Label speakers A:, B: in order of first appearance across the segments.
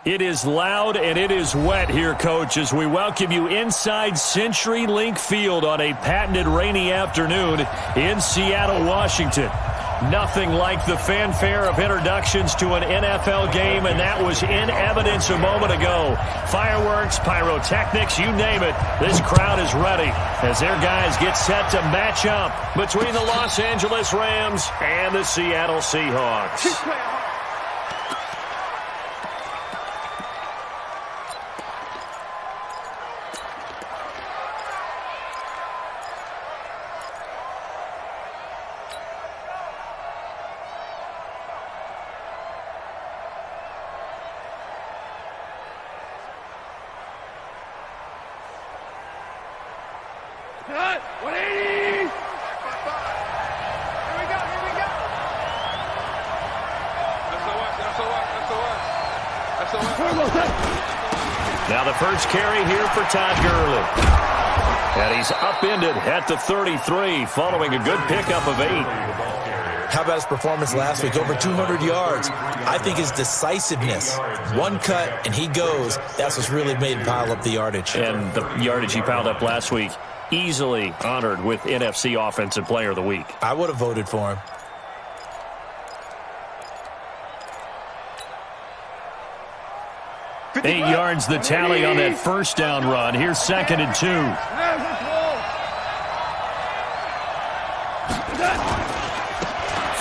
A: It is loud and it is wet here, Coach, as we welcome you inside CenturyLink Field on a patented rainy afternoon in Seattle, Washington. Nothing like the fanfare of introductions to an NFL game, and that was in evidence a moment ago. Fireworks, pyrotechnics, you name it. This crowd is ready as their guys get set to match up between the Los Angeles Rams and the Seattle Seahawks. Now the first carry here for Todd Gurley. And he's upended at the 33 following a good pickup of 8.
B: How about his performance last week? Over 200 yards. I think his decisiveness, one cut and he goes, that's what's really made him pile up the yardage.
A: And the yardage he piled up last week, easily honored with NFC Offensive Player of the Week.
B: I would have voted for him.
A: Eight yards the tally on that first down run. Here's 2nd and 2.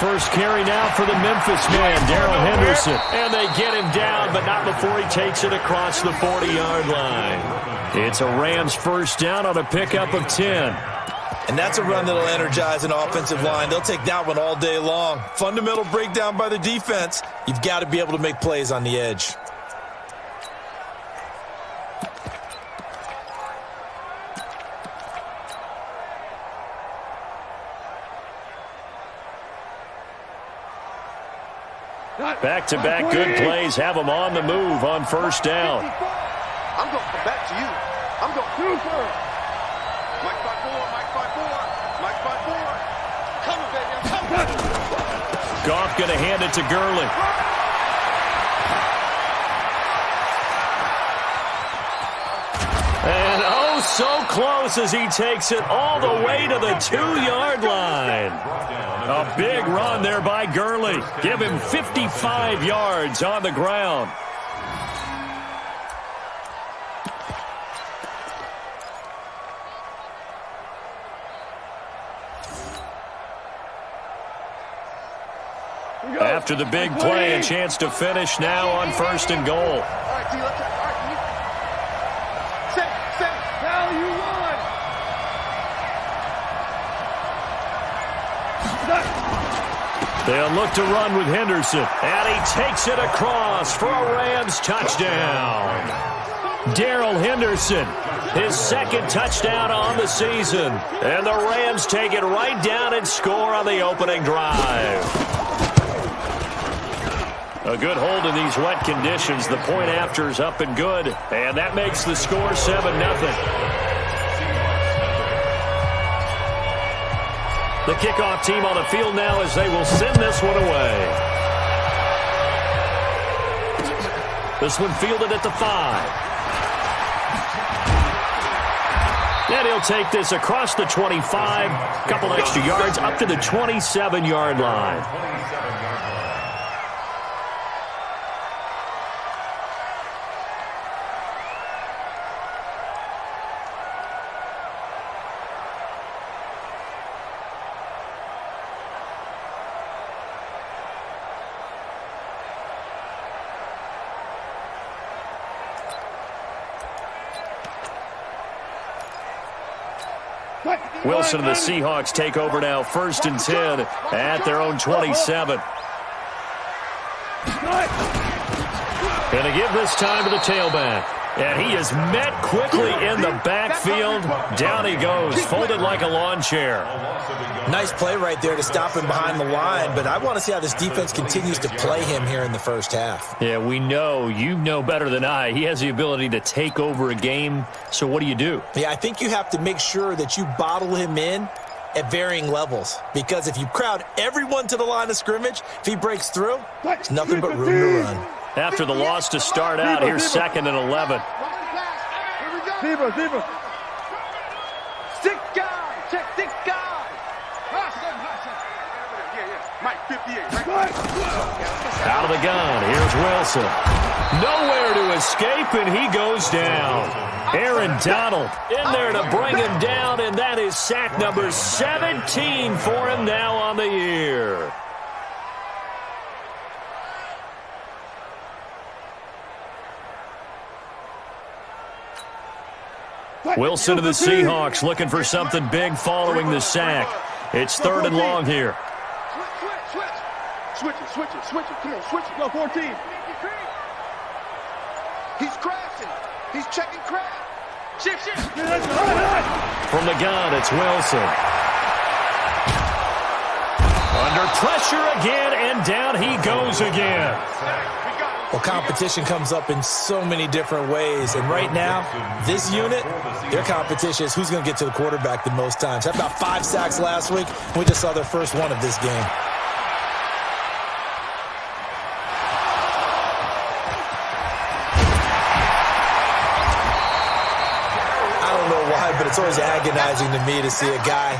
A: First carry now for the Memphis man, Darrell Henderson. And they get him down, but not before he takes it across the 40-yard line. It's a Rams first down on a pickup of 10.
B: And that's a run that'll energize an offensive line. They'll take that one all day long. Fundamental breakdown by the defense. You've got to be able to make plays on the edge.
A: Back-to-back good plays have them on the move on first down.
C: I'm going to come back to you. I'm going to Mike 5-4, Mike 5-4, Mike 5-4. Coming, baby, I'm coming.
A: Goff going to hand it to Gurley. And oh, so close as he takes it all the way to the 2-yard line. A big run there by Gurley. Give him 55 yards on the ground. After the big play, a chance to finish now on 1st and goal.
C: Now you run.
A: They'll look to run with Henderson. And he takes it across for a Rams touchdown. Darrell Henderson, his 2nd touchdown on the season. And the Rams take it right down and score on the opening drive. A good hold in these wet conditions. The point after is up and good. And that makes the score 7-0. The kickoff team on the field now as they will send this one away. This one fielded at the 5. And he'll take this across the 25. Couple extra yards up to the 27-yard line. Wilson and the Seahawks take over now, 1st and 10 at their own 27. Going to give this time to the tailback. And he is met quickly in the backfield. Down he goes, folded like a lawn chair.
B: Nice play right there to stop him behind the line, but I want to see how this defense continues to play him here in the first half.
A: Yeah, we know, you know better than I, he has the ability to take over a game, so what do?
B: Yeah, I think you have to make sure that you bottle him in at varying levels, because if you crowd everyone to the line of scrimmage, if he breaks through, it's nothing but room to run.
A: After the loss to start out, here's 2nd and 11.
C: Zebra. Stick guy. Check stick guy. Mike 58.
A: Out of the gun. Here's Wilson. Nowhere to escape, and he goes down. Aaron Donald in there to bring him down, and that is sack number 17 for him now on the year. Wilson to the Seahawks looking for something big following the sack. It's 3rd and long here.
C: Switch it. Come on, switch it. Go 14. He's crashing. He's checking crash. Shift.
A: From the gun, it's Wilson. Under pressure again, and down he goes again.
B: Well, competition comes up in so many different ways. And right now, this unit, their competition is who's going to get to the quarterback the most times. Had about 5 sacks last week. We just saw their first one of this game. I don't know why, but it's always agonizing to me to see a guy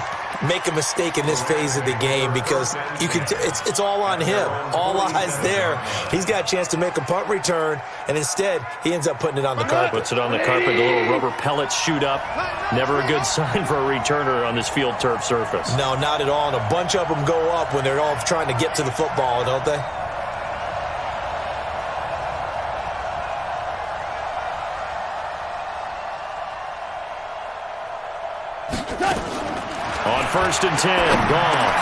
B: make a mistake in this phase of the game because it's all on him. All eyes there. He's got a chance to make a punt return, and instead he ends up putting it on the carpet.
A: Puts it on the carpet. The little rubber pellets shoot up. Never a good sign for a returner on this field turf surface.
B: No, not at all. And a bunch of them go up when they're all trying to get to the football, don't they?
A: On 1st and 10, gone.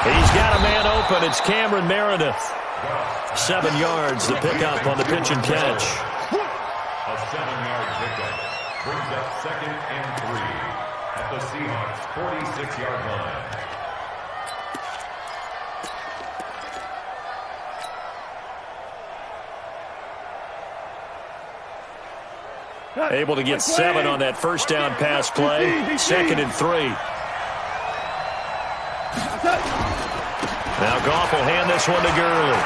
A: He's got a man open. It's Cameron Meredith. 7 yards to pick up on the pitch and catch.
D: A 7-yard pickup brings up 2nd and 3 at the Seahawks' 46-yard line.
A: Able to get 7 on that first down pass play. 2nd and 3. Now Goff will hand this one to Gurley.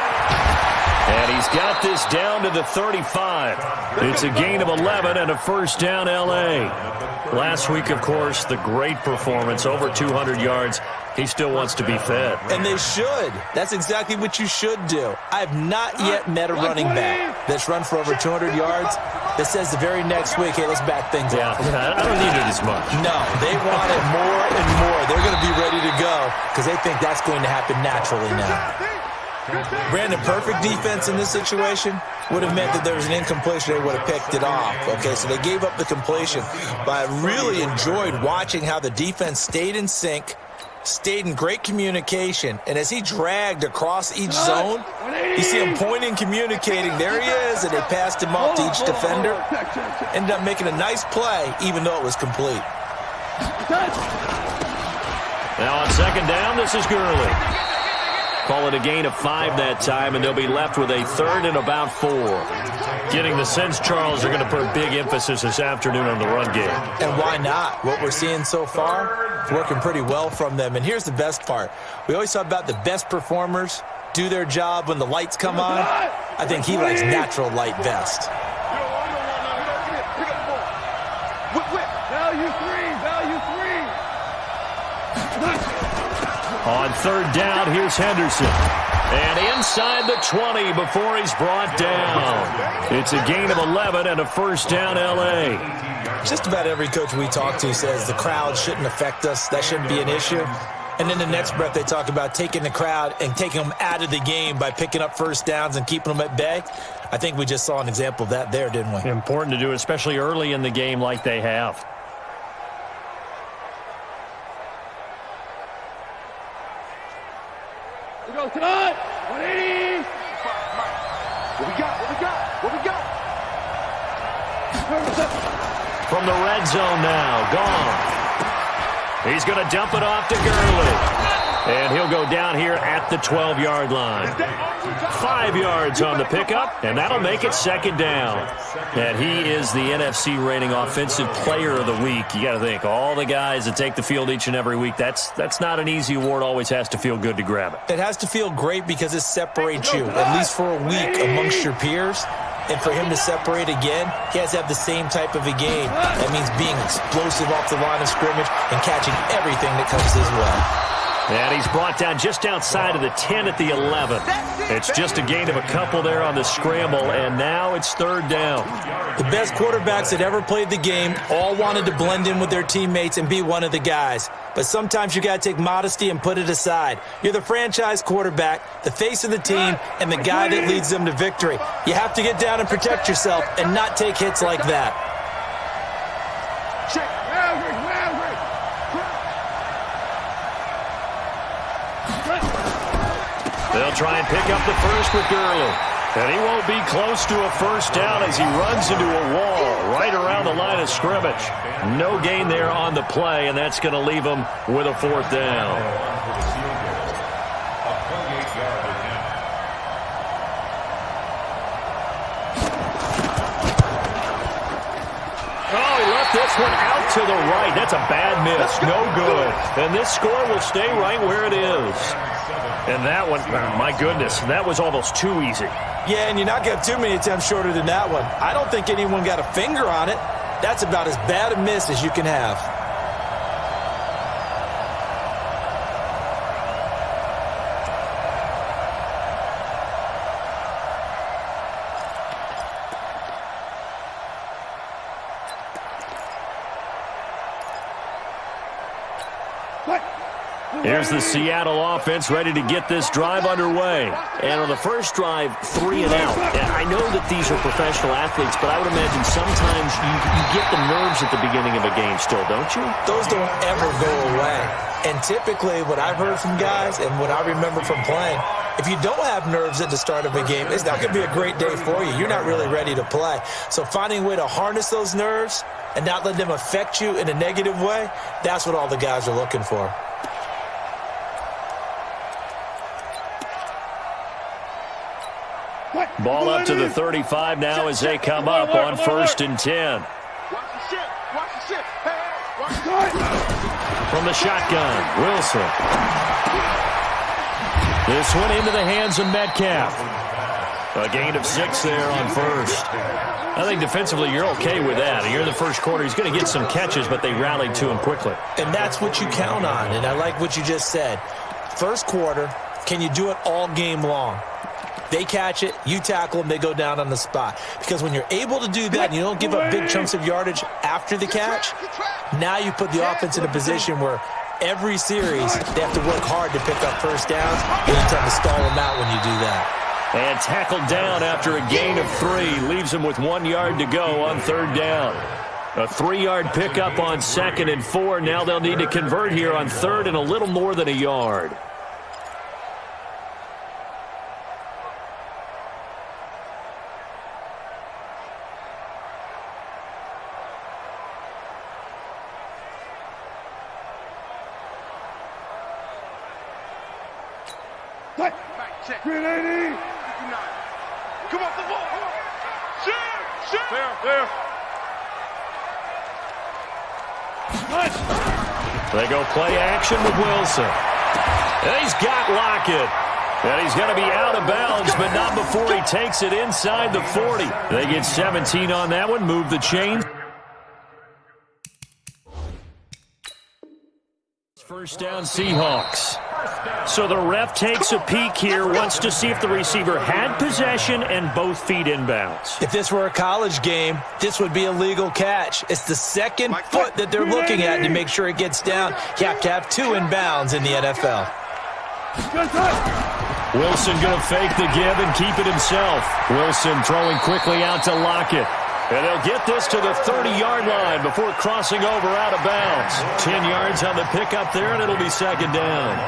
A: And he's got this down to the 35. It's a gain of 11 and a first down L.A. Last week, of course, the great performance, over 200 yards. He still wants to be fed.
B: And they should. That's exactly what you should do. I have not yet met a running back that's run for over 200 yards that says the very next week, hey, let's back things up.
A: I don't need it as much.
B: No, they want it more and more. They're going to be ready to go because they think that's going to happen naturally now. Brandon, perfect defense in this situation would have meant that there was an incompletion. They would have picked it off. Okay, so they gave up the completion. But I really enjoyed watching how the defense stayed in sync, stayed in great communication, and as he dragged across each zone, you see him pointing, communicating. There he is, and they passed him off to each defender. Ended up making a nice play, even though it was complete.
A: Now on 2nd down, this is Gurley. Call it a gain of 5 that time, and they'll be left with a 3rd and about 4. Getting the sense, Charles, are going to put a big emphasis this afternoon on the run game. And
B: why not? What we're seeing so far is working pretty well from them. And here's the best part. We always talk about the best performers do their job when the lights come on. I think he likes natural light best.
A: On 3rd down, here's Henderson. And inside the 20 before he's brought down. It's a gain of 11 and a first down L.A.
B: Just about every coach we talk to says the crowd shouldn't affect us. That shouldn't be an issue. And in the next breath, they talk about taking the crowd and taking them out of the game by picking up first downs and keeping them at bay. I think we just saw an example of that there, didn't we?
A: Important to do, especially early in the game like they have.
C: We go tonight. 180. What we got?
A: From the red zone now, gone. He's going to dump it off to Gurley. And he'll go down here at the 12-yard line. 5 yards on the pickup, and that'll make it second down. And he is the NFC reigning Offensive Player of the Week. You got to think, all the guys that take the field each and every week, that's not an easy award. Always has to feel good to grab it.
B: It has to feel great because it separates you, at least for a week, amongst your peers. And for him to separate again, he has to have the same type of a game. That means being explosive off the line of scrimmage and catching everything that comes his way.
A: And he's brought down just outside of the 10 at the 11. It's just a gain of a couple there on the scramble, and now it's third down.
B: The best quarterbacks that ever played the game all wanted to blend in with their teammates and be one of the guys. But sometimes you got to take modesty and put it aside. You're the franchise quarterback, the face of the team, and the guy that leads them to victory. You have to get down and protect yourself and not take hits like that.
A: They'll try and pick up the first with Gurley. And he won't be close to a first down as he runs into a wall right around the line of scrimmage. No gain there on the play, and that's going to leave him with a fourth down. Oh, he left this one out to the right. That's a bad miss. No good. And this score will stay right where it is. And that one, my goodness, that was almost too easy.
B: Yeah, and you're not going to have too many attempts shorter than that one. I don't think anyone got a finger on it. That's about as bad a miss as you can have.
A: Here's the Seattle offense ready to get this drive underway. And on the first drive, 3 and out. And I know that these are professional athletes, but I would imagine sometimes you get the nerves at the beginning of a game still, don't you?
B: Those don't ever go away. And typically what I've heard from guys and what I remember from playing, if you don't have nerves at the start of a game, it's not going to be a great day for you. You're not really ready to play. So finding a way to harness those nerves and not let them affect you in a negative way, that's what all the guys are looking for.
A: Ball up to the 35 now as they come up on 1st and 10. From the shotgun, Wilson. This one into the hands of Metcalf. A gain of 6 there on first. I think defensively you're okay with that. You're in the first quarter. He's going to get some catches, but they rallied to him quickly.
B: And that's what you count on, and I like what you just said. First quarter, can you do it all game long? They catch it, you tackle them, they go down on the spot. Because when you're able to do that and you don't give up big chunks of yardage after the catch, now you put the offense in a position where every series they have to work hard to pick up first downs, and you tend to stall them out when you do that.
A: And tackled down after a gain of 3. Leaves him with 1 yard to go on 3rd down. A 3-yard pickup on 2nd and 4. Now they'll need to convert here on 3rd and a little more than a yard.
C: Green 80. Come off the ball. Shoot. There.
A: They go play action with Wilson. And he's got Lockett. And he's going to be out of bounds, but not before he takes it inside the 40. They get 17 on that one, move the chain. First down, Seahawks. So the ref takes a peek here, wants to see if the receiver had possession and both feet inbounds.
B: If this were a college game, this would be a legal catch. It's the second foot that they're looking at to make sure it gets down. You have to have 2 inbounds in the NFL.
A: Wilson going to fake the give and keep it himself. Wilson throwing quickly out to Lockett. And they'll get this to the 30-yard line before crossing over out of bounds. 10 yards on the pickup there, and it'll be second down.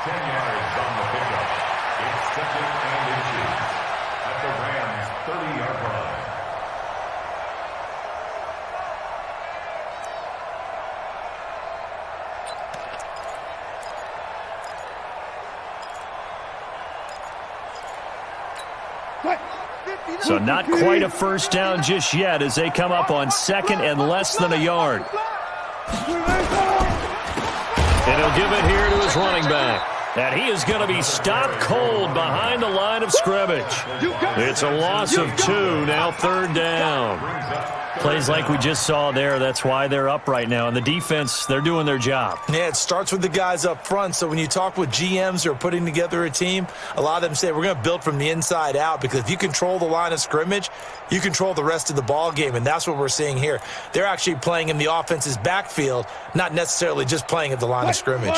D: 10 yards on the pickup. It's 2nd and inches at the Rams' 30-yard line.
A: So not quite a first down just yet as they come up on second and less than a yard. And he'll give it here to his running back. And he is going to be stopped cold behind the line of scrimmage. It's a loss of 2, now third down. Plays like we just saw there, that's why they're up right now. And the defense, they're doing their job.
B: Yeah, it starts with the guys up front. So when you talk with GMs who are putting together a team, a lot of them say we're going to build from the inside out, because if you control the line of scrimmage, you control the rest of the ball game, and that's what we're seeing here. They're actually playing in the offense's backfield, not necessarily just playing at the line of scrimmage.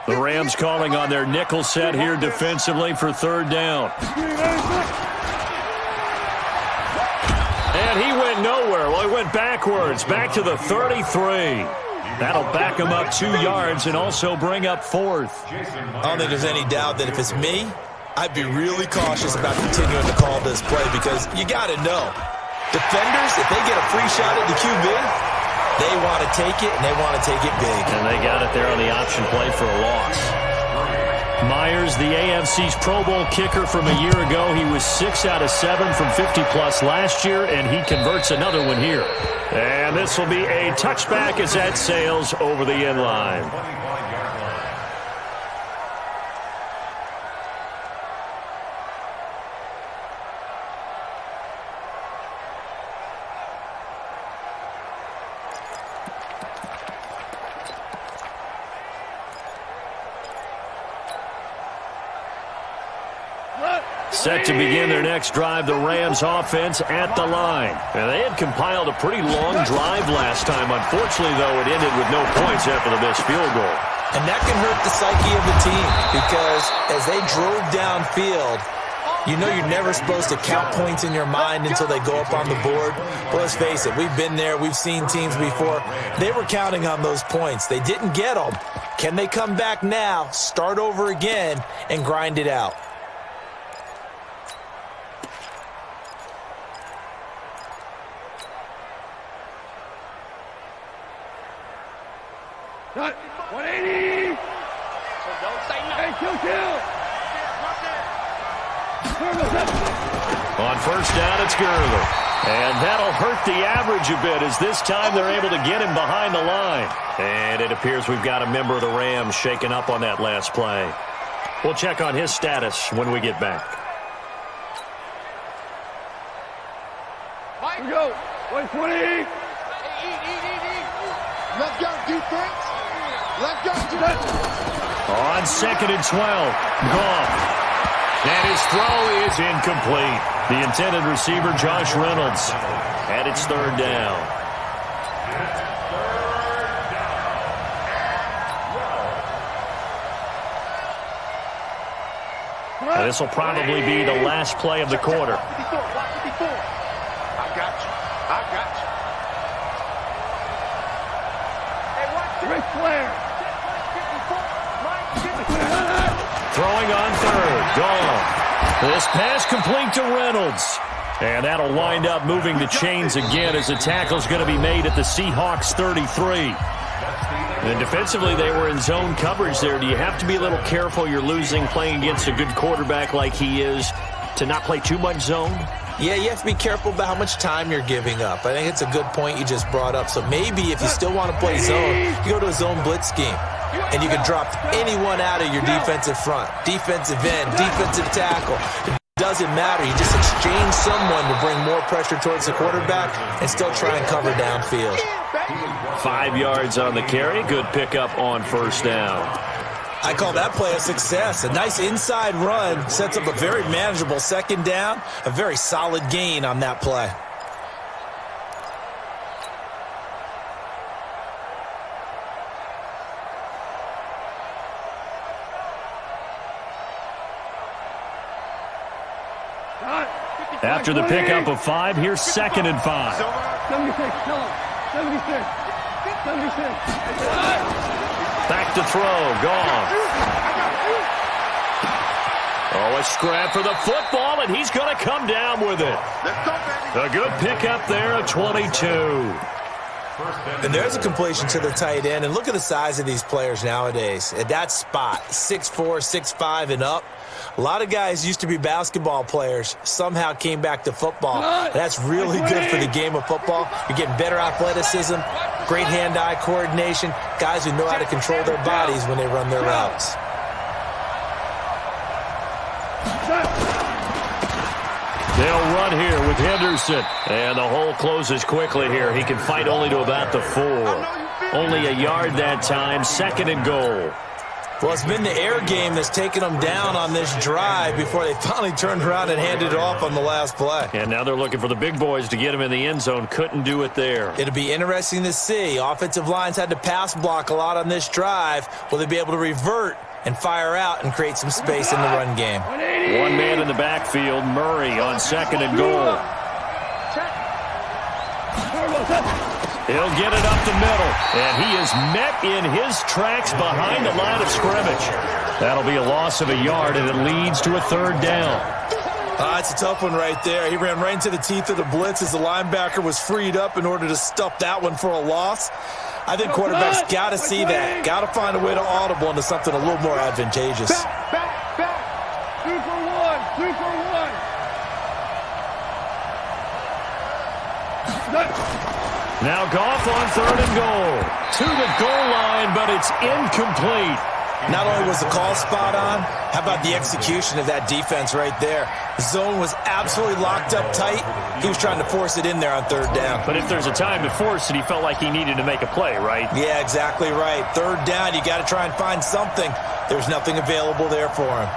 A: The Rams calling on their nickel set here defensively for third down. And he went nowhere. Well, he went backwards, back to the 33. That'll back him up 2 yards and also bring up fourth.
B: I don't think there's any doubt that if it's me, I'd be really cautious about continuing to call this play, because you got to know, defenders, if they get a free shot at the QB, they want to take it, and they want to take it big.
A: And they got it there on the option play for a loss. Myers, the AFC's Pro Bowl kicker from a year ago. He was 6 out of 7 from 50-plus last year, and he converts another one here. And this will be a touchback as that sails over the end line. Set to begin their next drive, the Rams offense at the line. And they had compiled a pretty long drive last time. Unfortunately, though, it ended with no points after the missed field goal.
B: And that can hurt the psyche of the team, because as they drove downfield, you know you're never supposed to count points in your mind until they go up on the board. But let's face it, we've been there. We've seen teams before. They were counting on those points. They didn't get them. Can they come back now, start over again, and grind it out?
C: Cut. 180. So don't say nothing. Hey, kill.
A: On first down, it's Gurley. And that'll hurt the average a bit, as this time they're able to get him behind the line. And it appears we've got a member of the Rams shaken up on that last play. We'll check on his status when we get back.
C: Here we go. 120. Left guard defense. Left guard defense.
A: On second and 12, Goff. And his throw is incomplete. The intended receiver, Josh Reynolds. And it's third down. And this will probably be the last play of the quarter.
C: I got you. Ric Flair.
A: Throwing on third. Gone. This pass complete to Reynolds. And that'll wind up moving the chains again, as the tackle's going to be made at the Seahawks 33. And defensively, they were in zone coverage there. Do you have to be a little careful? You're losing, playing against a good quarterback like he is, to not play too much zone?
B: Yeah, you have to be careful about how much time you're giving up. I think it's a good point you just brought up. So maybe if you still want to play zone, you go to a zone blitz scheme. And you can drop anyone out of your defensive front, defensive end, defensive tackle. It doesn't matter. You just exchange someone to bring more pressure towards the quarterback and still try and cover downfield.
A: 5 yards on the carry. Good pickup on first down.
B: I call that play a success. A nice inside run sets up a very manageable second down. A very solid gain on that play.
A: After the pickup of 5, here's second and 5.
C: 76, tell him. 76.
A: Back to throw. Gone. Oh, a scrap for the football, and he's going to come down with it.
C: Let's go, baby.
A: A good pickup there at 22.
B: And there's a completion to the tight end. And look at the size of these players nowadays. At that spot, 6'4", 6'5", and up. A lot of guys used to be basketball players, somehow came back to football. That's really good for the game of football. You're getting better athleticism, great hand-eye coordination, guys who know how to control their bodies when they run their routes.
A: They'll run here with Henderson. And the hole closes quickly here. He can fight only to about the 4. Only a yard that time, 2nd and goal.
B: Well, it's been the air game that's taken them down on this drive before they finally turned around and handed it off on the last play.
A: And now they're looking for the big boys to get him in the end zone. Couldn't do it there.
B: It'll be interesting to see. Offensive lines had to pass block a lot on this drive. Will they be able to revert and fire out and create some space in the run game?
A: One man in the backfield, Murray on 2nd and goal. He'll get it up the middle, and he is met in his tracks behind the line of scrimmage. That'll be a loss of a yard, and it leads to a 3rd down.
B: It's a tough one right there. He ran right into the teeth of the blitz as the linebacker was freed up in order to stuff that one for a loss. I think quarterbacks got to see that. Got to find a way to audible into something a little more advantageous.
C: Back. 2 for 1. 2 for 1.
A: Now Goff on 3rd and goal. To the goal line, but it's incomplete.
B: Not only was the call spot on, how about the execution of that defense right there? The zone was absolutely locked up tight. He was trying to force it in there on 3rd down.
A: But if there's a time to force it, he felt like he needed to make a play, right?
B: Yeah, exactly right. 3rd down, you got to try and find something. There's nothing available there for him.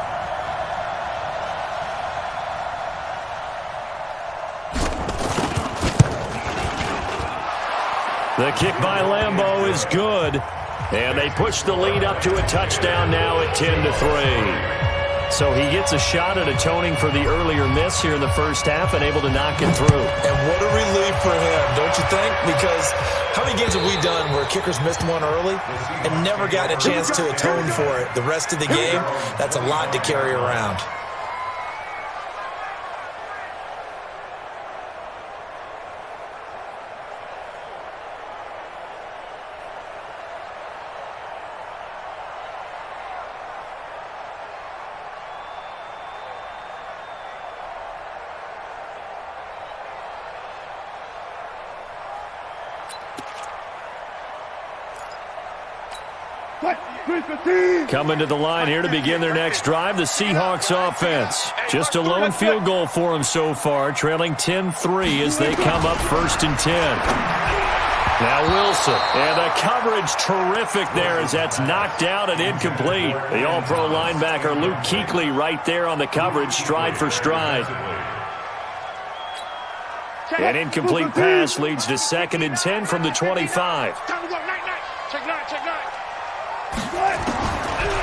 A: The kick by Lambeau is good, and they push the lead up to a touchdown now at 10-3. So he gets a shot at atoning for the earlier miss here in the first half and able to knock it through.
B: And what a relief for him, don't you think? Because how many games have we done where kickers missed one early and never gotten a chance to atone for it the rest of the game? That's a lot to carry around.
A: Coming to the line here to begin their next drive, the Seahawks offense. Just a lone field goal for them so far, trailing 10-3 as they come up 1st and 10. Now Wilson, and the coverage terrific there as that's knocked out and incomplete. The all-pro linebacker Luke Kuechly right there on the coverage, stride for stride. An incomplete pass leads to 2nd and 10 from the 25.
C: Check 9.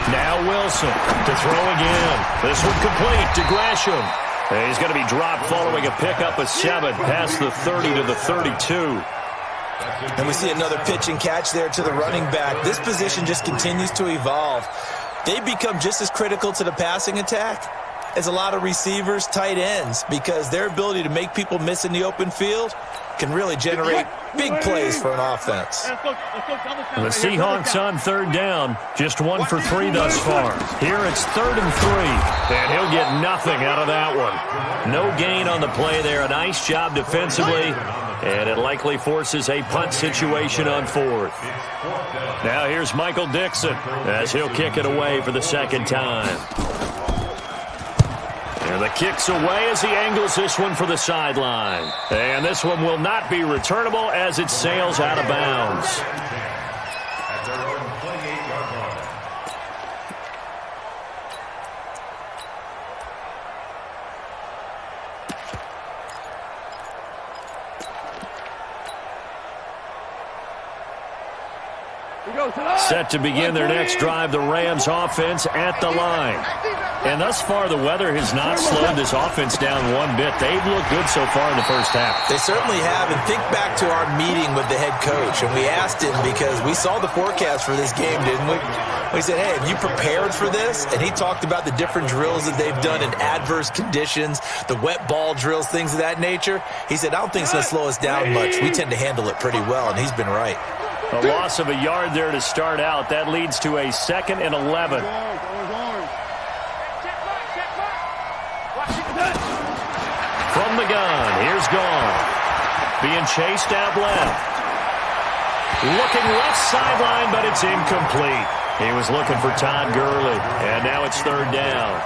A: Now Wilson to throw again. This one complete to Gresham. And he's going to be dropped following a pickup of 7 past the 30 to the 32.
B: And we see another pitch and catch there to the running back. This position just continues to evolve. They become just as critical to the passing attack as a lot of receivers, tight ends, because their ability to make people miss in the open field can really generate big plays for an offense.
A: The Seahawks on 3rd down, just 1 for 3 thus far. Here it's 3rd and 3, and he'll get nothing out of that one. No gain on the play there. A nice job defensively, and it likely forces a punt situation on 4th. Now here's Michael Dixon as he'll kick it away for the 2nd time. And the kick's away as he angles this one for the sideline. And this one will not be returnable as it sails out of bounds. Set to begin their next drive, the Rams offense at the line. And thus far, the weather has not slowed this offense down one bit. They've looked good so far in the first half.
B: They certainly have. And think back to our meeting with the head coach. And we asked him because we saw the forecast for this game, didn't we? He said, hey, have you prepared for this? And he talked about the different drills that they've done in adverse conditions, the wet ball drills, things of that nature. He said, I don't think it's going to slow us down much. We tend to handle it pretty well, and he's been right.
A: A loss of a yard there to start out. That leads to a 2nd and 11. From the gun, here's Gone. Being chased out left. Looking left sideline, but it's incomplete. He was looking for Todd Gurley, and now it's 3rd down.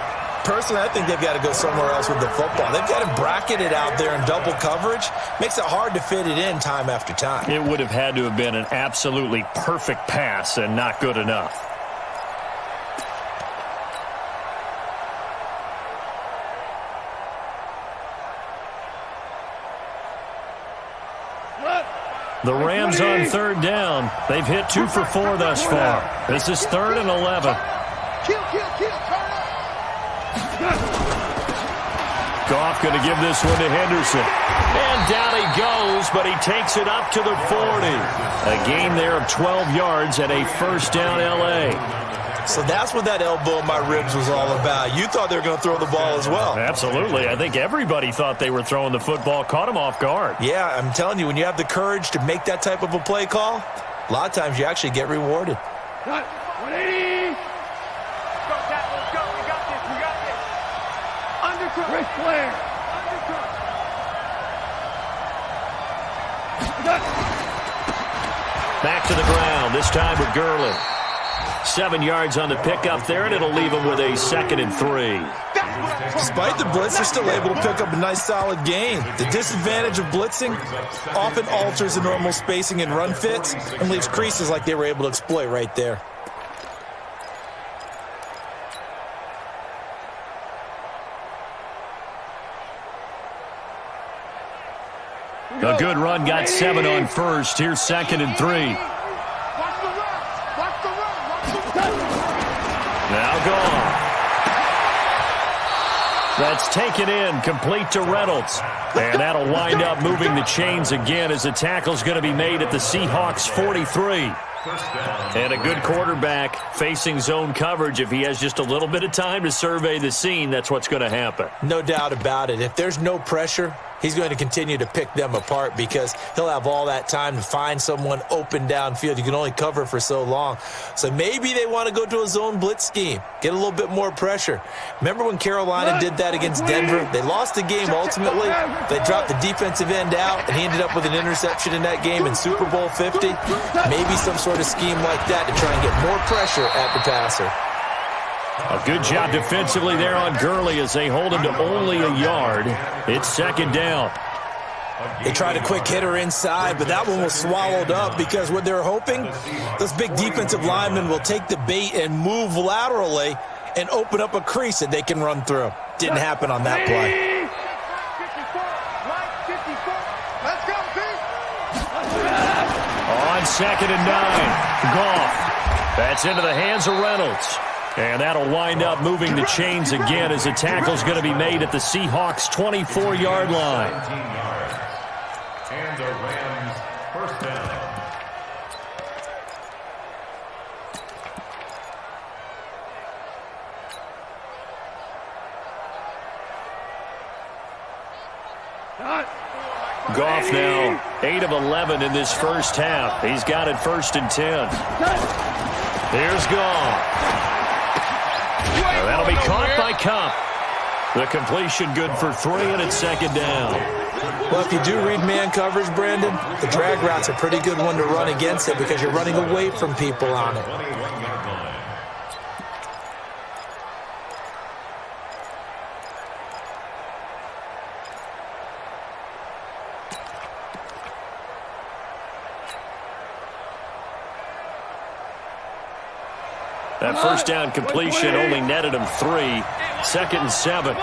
B: Personally, I think they've got to go somewhere else with the football. They've got him bracketed out there in double coverage. Makes it hard to fit it in time after time.
A: It would have had to have been an absolutely perfect pass and not good enough. The Rams on 3rd down. They've hit 2 for 4 thus far. This is 3rd and 11. Goff going to give this one to Henderson. And down he goes, but he takes it up to the 40. A gain there of 12 yards and a 1st down L.A.
B: So that's what that elbow in my ribs was all about. You thought they were going to throw the ball as well.
A: Absolutely. I think everybody thought they were throwing the football, caught him off guard.
B: Yeah, I'm telling you, when you have the courage to make that type of a play call, a lot of times you actually get rewarded.
C: 180. Let's go, Cat. Let's go. We got this. We got this. Undercut. Ric Flair. Undercut.
A: Back to the ground, this time with Gurley. 7 yards on the pickup there, and it'll leave him with a 2nd and 3.
B: Despite the blitz, they're still able to pick up a nice solid gain. The disadvantage of blitzing often alters the normal spacing and run fits and leaves creases like they were able to exploit right there.
A: A good run, got 7 on 1st. Here's 2nd and 3. Now gone. That's taken in, complete to Reynolds. And that'll wind up moving the chains again as the tackle's going to be made at the Seahawks 43. And a good quarterback facing zone coverage. If he has just a little bit of time to survey the scene, that's what's going to happen.
B: No doubt about it. If there's no pressure, he's going to continue to pick them apart because he'll have all that time to find someone open downfield. You can only cover for so long. So maybe they want to go to a zone blitz scheme, get a little bit more pressure. Remember when Carolina did that against Denver? They lost the game ultimately. They dropped the defensive end out, and he ended up with an interception in that game in Super Bowl 50. Maybe some sort of scheme like that to try and get more pressure at the passer.
A: A good job defensively there on Gurley as they hold him to only a yard. It's 2nd down.
B: They tried a quick hitter inside, but that one was swallowed up because what they're hoping, those big defensive linemen will take the bait and move laterally and open up a crease that they can run through. Didn't happen on that play.
C: Let's go,
A: On 2nd and 9, Goff. That's into the hands of Reynolds. And that'll wind up moving the chains again as the tackle's going to be made at the Seahawks 24-yard line.
D: And the Rams 1st down.
A: Goff now 8 of 11 in this first half. He's got it 1st and 10. Here's Goff. That'll be caught by Cup. The completion good for 3, and it's 2nd down.
B: Well, if you do read man coverage, Brandon, the drag route's a pretty good one to run against it because you're running away from people on it.
A: That 1st down completion only netted him 3. 2nd and 7.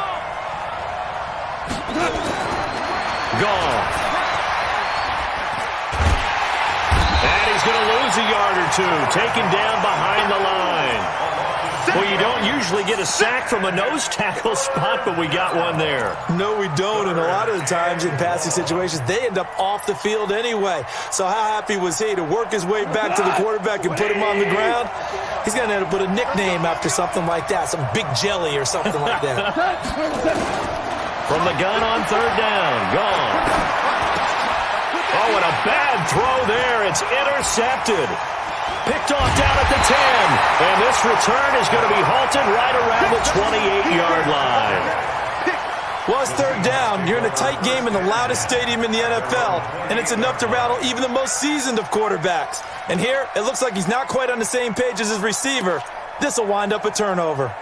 A: Goff. And he's going to lose a yard or 2. Taken down behind the line. Well, you don't usually get a sack from a nose tackle spot, but we got one there.
B: No, we don't, and a lot of the times in passing situations, they end up off the field anyway. So how happy was he to work his way back to the quarterback and put him on the ground? He's going to end up with a nickname after something like that, some Big Jelly or something like that.
A: From the gun on third down, gone. Oh, and a bad throw there. It's intercepted. Picked off down at the 10. And this return is going to be halted right around the 28-yard line.
B: Well, it's third down. You're in a tight game in the loudest stadium in the NFL, and it's enough to rattle even the most seasoned of quarterbacks. And here, it looks like he's not quite on the same page as his receiver. This will wind up a turnover.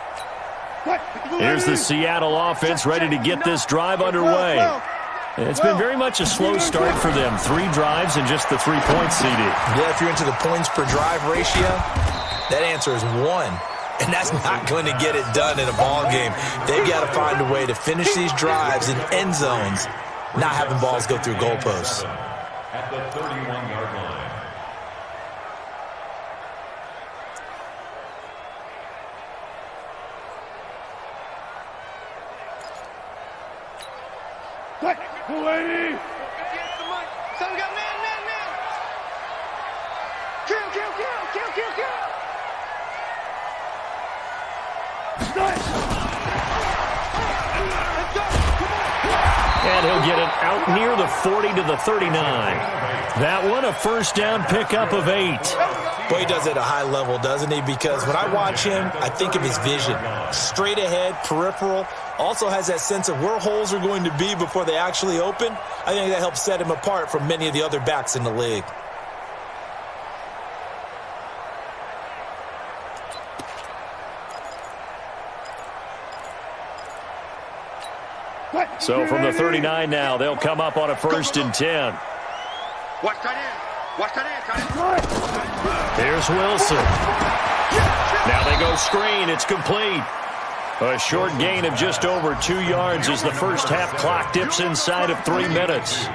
A: Here's the Seattle offense ready to get this drive underway. It's been very much a slow start for them. 3 drives and just the 3 points CD.
B: Yeah, if you're into the points per drive ratio, that answer is 1. And that's not going to get it done in a ball game. They've got to find a way to finish these drives in end zones, not having balls go through goalposts.
D: At the 31-yard line.
A: And he'll get it out near the 40 to the 39. That one, a first down pickup of 8.
B: Boy, he does it at a high level, doesn't he? Because when I watch him, I think of his vision. Straight ahead, peripheral. Also has that sense of where holes are going to be before they actually open. I think that helps set him apart from many of the other backs in the league.
A: So from the 39 now, they'll come up on a first and 10.
C: Watch that in. Watch that in, tight end.
A: Here's Wilson. Now they go screen. It's complete. A short gain of just over 2 yards as the first half clock dips inside of 3 minutes.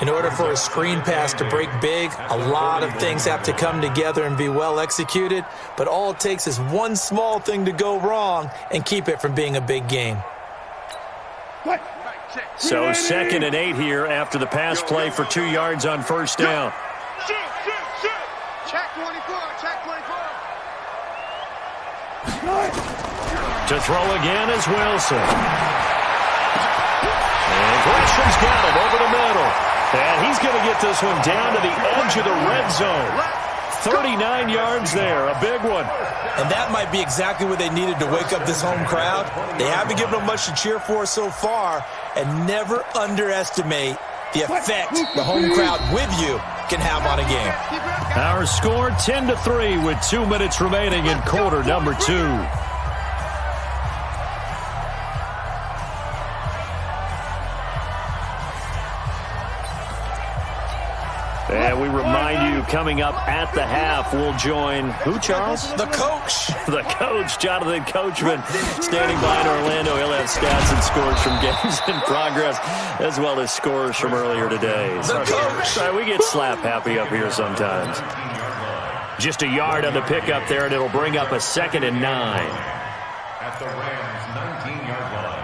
B: In order for a screen pass to break big, a lot of things have to come together and be well executed, but all it takes is one small thing to go wrong and keep it from being a big gain.
A: So 2nd and 8 here after the pass play for 2 yards on first down.
C: Check 24, check 24.
A: To throw again is Wilson. And Gresham's got it over the middle. And he's going to get this one down to the edge of the red zone. 39 yards there, a big one.
B: And that might be exactly what they needed to wake up this home crowd. They haven't given them much to cheer for so far, and never underestimate the effect the home crowd with you can have on a game.
A: Our score 10-3 with 2 minutes remaining in quarter number 2. And we remind you, coming up at the half, we'll join who, Charles?
B: The coach.
A: The coach, Jonathan Coachman, standing by in Orlando. He'll have stats and scores from games in progress, as well as scores from earlier today.
B: The coach.
A: Sorry, we get slap happy up here sometimes. Just a yard on the pickup there, and it'll bring up a 2nd and 9.
D: At the Rams' 19-yard line.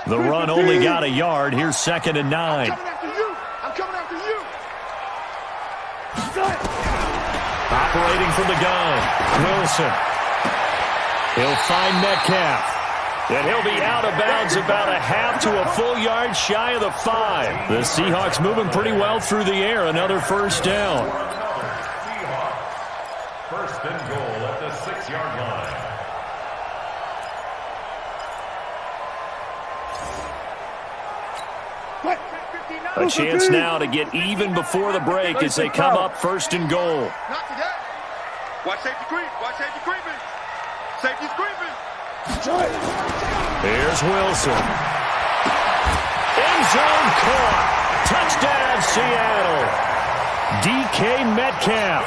A: The run only got a yard. Here's 2nd and 9.
C: I'm coming after you.
A: Operating from the gun, Wilson. He'll find Metcalf. And he'll be out of bounds about a half to a full yard shy of the 5. The Seahawks moving pretty well through the air. Another first down.
D: Seahawks. First and goal at the 6-yard line.
A: A chance now to get even before the break as they come up first and goal.
C: Not today. Watch safety creep. Watch safety creeping. Safety's creeping.
A: Here's Wilson. End zone caught. Touchdown, Seattle. DK Metcalf.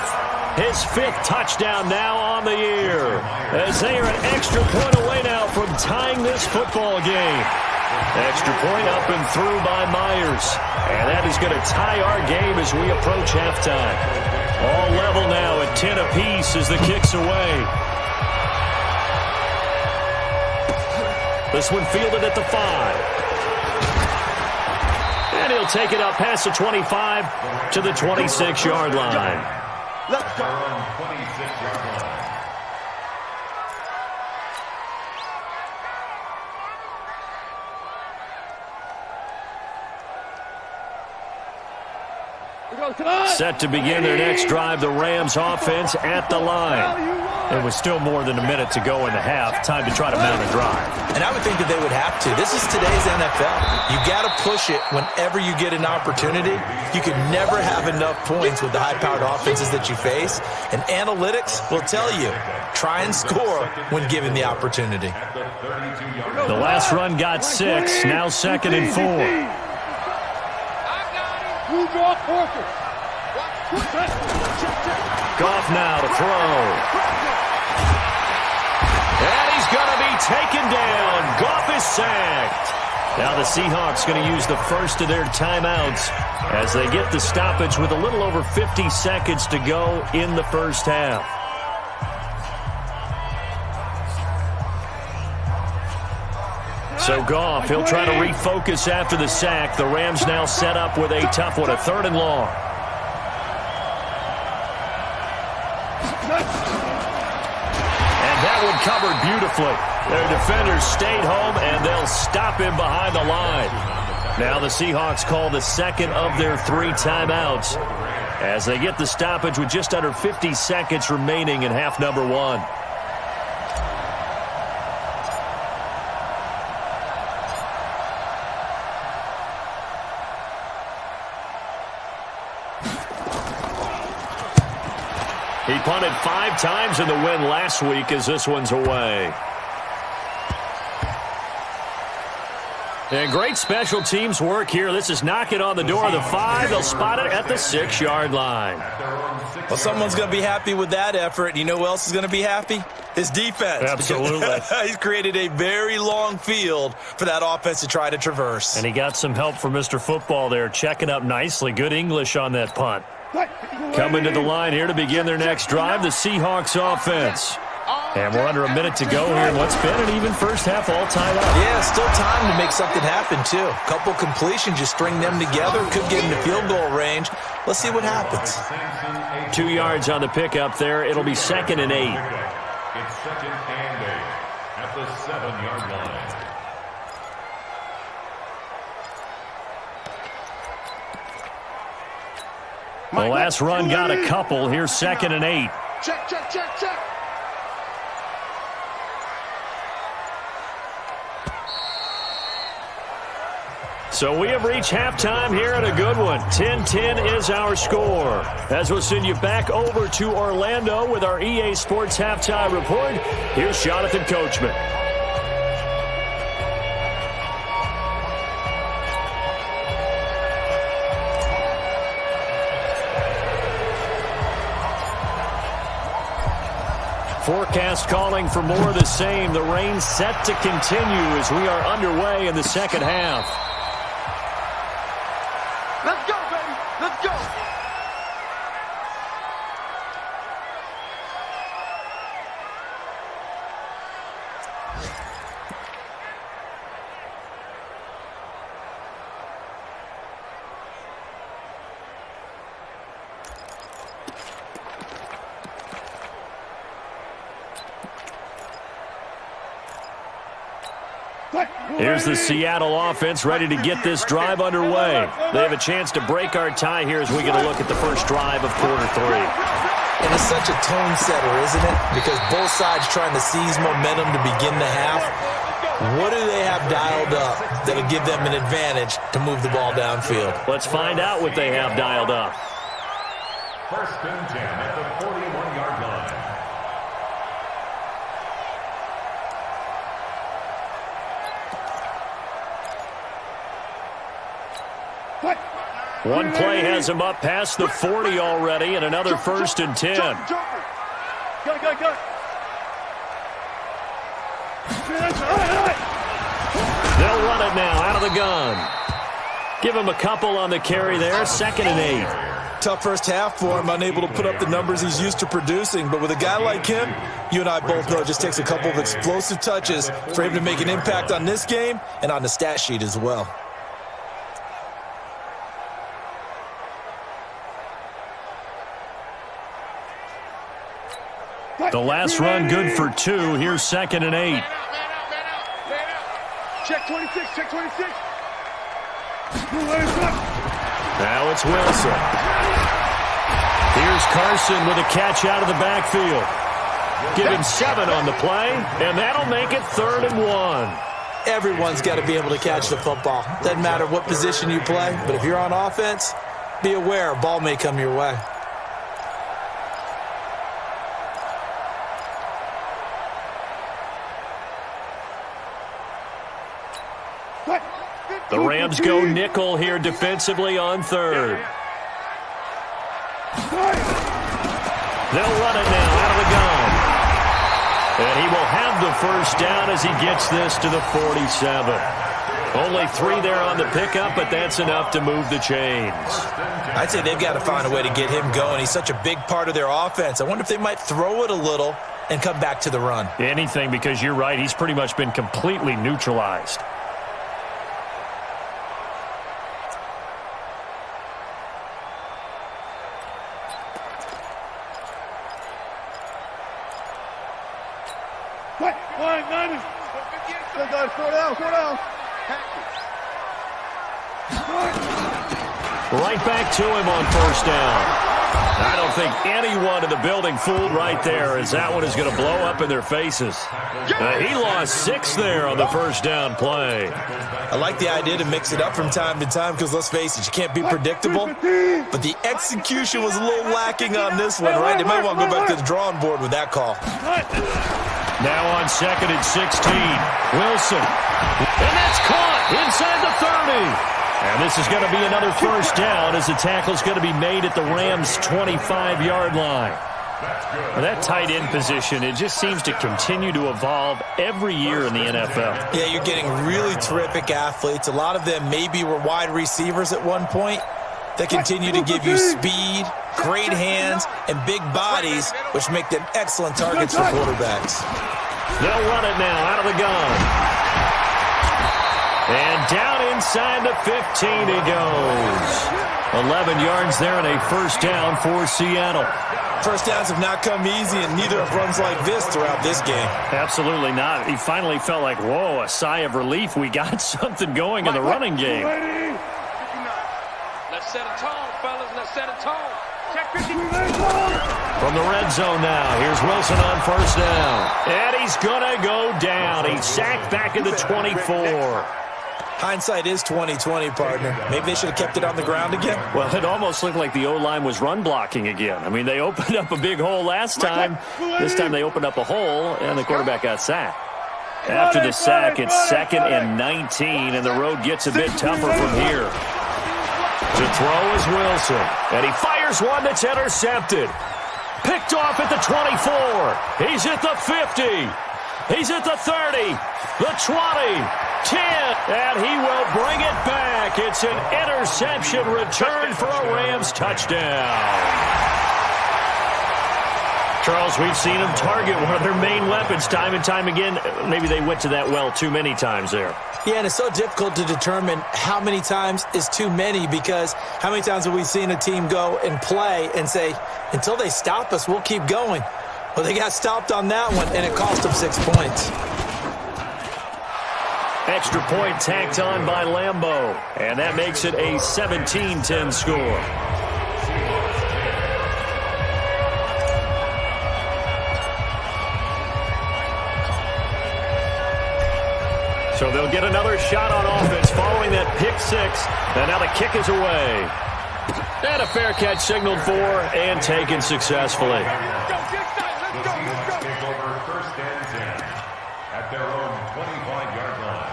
A: His 5th touchdown now on the year. As they are an extra point away now from tying this football game. Extra point up and through by Myers. And that is going to tie our game as we approach halftime. All level now at 10 apiece as the kick's away. This one fielded at the 5. And he'll take it up past the 25 to the 26-yard line.
C: Let's go.
D: 26-yard line.
A: Set to begin their next drive, the Rams offense at the line. There was still more than a minute to go in the half. Time to try to mount a drive.
B: And I would think that they would have to. This is today's NFL. You got to push it whenever you get an opportunity. You can never have enough points with the high-powered offenses that you face. And analytics will tell you, try and score when given the opportunity.
A: The last run got 6, now 2nd and 4. Goff now to throw. And he's going to be taken down. Goff is sacked. Now the Seahawks going to use the first of their timeouts as they get the stoppage with a little over 50 seconds to go in the first half. So Goff, he'll try to refocus after the sack. The Rams now set up with a tough one, a 3rd and long. And that one covered beautifully. Their defenders stayed home, and they'll stop him behind the line. Now the Seahawks call the second of their 3 timeouts as they get the stoppage with just under 50 seconds remaining in half number 1. He punted 5 times in the win last week as this one's away. And great special teams work here. This is knocking on the door of the 5. They'll spot it at the 6-yard line.
B: Well, someone's going to be happy with that effort. You know who else is going to be happy? His defense.
A: Absolutely.
B: He's created a very long field for that offense to try to traverse.
A: And he got some help from Mr. Football there, checking up nicely. Good English on that punt. Coming to the line here to begin their next drive, the Seahawks offense. And we're under a minute to go here in what's been an even first half, all tied up.
B: Yeah, still time to make something happen, too. Couple completions, you string them together, could get into field goal range. Let's see what happens.
A: 2 yards on the pickup there. It'll be 2nd and 8.
D: It's 2nd and 8 at the 7-yard line.
A: The last run got a couple. Here's 2nd and 8.
C: Check, check, check, check.
A: So we have reached halftime here at a good one. 10-10 is our score. As we'll send you back over to Orlando with our EA Sports Halftime Report, here's Jonathan Coachman. Forecast calling for more of the same. The rain set to continue as we are underway in the second half.
C: Let's go, baby. Let's go.
A: Here's the Seattle offense ready to get this drive underway. They have a chance to break our tie here as we get a look at the first drive of quarter 3.
B: And it's such a tone setter, isn't it? Because both sides trying to seize momentum to begin the half. What do they have dialed up that'll give them an advantage to move the ball downfield?
A: Let's find out what they have dialed up.
D: 1st and 10 at the 41-yard line.
A: One play has him up past the 40 already, and another 1st and 10. They'll They'll run it now out of the gun. Give him a couple on the carry there. 2nd and 8.
B: Tough first half for him, unable to put up the numbers he's used to producing. But with a guy like him, you and I both know it just takes a couple of explosive touches for him to make an impact on this game and on the stat sheet as well.
A: The last run good for 2. Here's 2nd and 8.
C: Check 26, check 26.
A: Now it's Wilson. Here's Carson with a catch out of the backfield. Give him 7 on the play, and that'll make it 3rd and 1.
B: Everyone's got to be able to catch the football. Doesn't matter what position you play, but if you're on offense, be aware a ball may come your way.
A: The Rams go nickel here defensively on 3rd. They'll run it now out of the gun. And he will have the first down as he gets this to the 47. Only 3 there on the pickup, but that's enough to move the chains.
B: I'd say they've got to find a way to get him going. He's such a big part of their offense. I wonder if they might throw it a little and come back to the run.
A: Anything, because you're right. He's pretty much been completely neutralized. Right back to him on 1st down. I don't think anyone in the building fooled right there, as that one is going to blow up in their faces. He lost 6 there on the 1st down play.
B: I like the idea to mix it up from time to time because, let's face it, you can't be predictable. But the execution was a little lacking on this one, right? They might want to go back to the drawing board with that call.
A: Now on 2nd and 16, Wilson. And that's caught inside the 30. And this is going to be another 1st down as the tackle is going to be made at the Rams' 25-yard line. Well, that tight end position, it just seems to continue to evolve every year in the NFL.
B: Yeah, you're getting really terrific athletes. A lot of them maybe were wide receivers at one point that continue to give you speed, great hands, and big bodies, which make them excellent targets for quarterbacks.
A: They'll run it now out of the gun. And down inside the 15 he goes. 11 yards there and a 1st down for Seattle.
B: First downs have not come easy, and neither have runs like this throughout this game.
A: Absolutely not. He finally felt like, whoa, a sigh of relief. We got something going in the running game.
C: Let's set a tone, fellas. Let's set a tone. Check 50.
A: From the red zone now, here's Wilson on 1st down. And he's going to go down. He's sacked back at the 24.
B: Hindsight is 20/20, partner. Maybe they should have kept it on the ground again.
A: Well, it almost looked like the O-line was run blocking again. I mean, they opened up a big hole last time. This time they opened up a hole, and the quarterback got sacked. After the sack, it's 2nd and 19, and the road gets a bit tougher from here. To throw is Wilson, and he fires one that's intercepted. Picked off at the 24. He's at the 50. He's at the 30, the 20. 10, and he will bring it back. It's an interception return for a Rams touchdown. Charles, we've seen them target one of their main weapons time and time again. Maybe they went to that well too many times there.
B: Yeah, and it's so difficult to determine how many times is too many, because how many times have we seen a team go and play and say, until they stop us, we'll keep going. Well, they got stopped on that one, and it cost them 6 points.
A: Extra point tacked on by Lambeau, and that makes it a 17-10 score. So they'll get another shot on offense following that pick 6, and now the kick is away. And a fair catch signaled for and taken successfully.
D: Take over 1st and 10 at their own 25-yard line.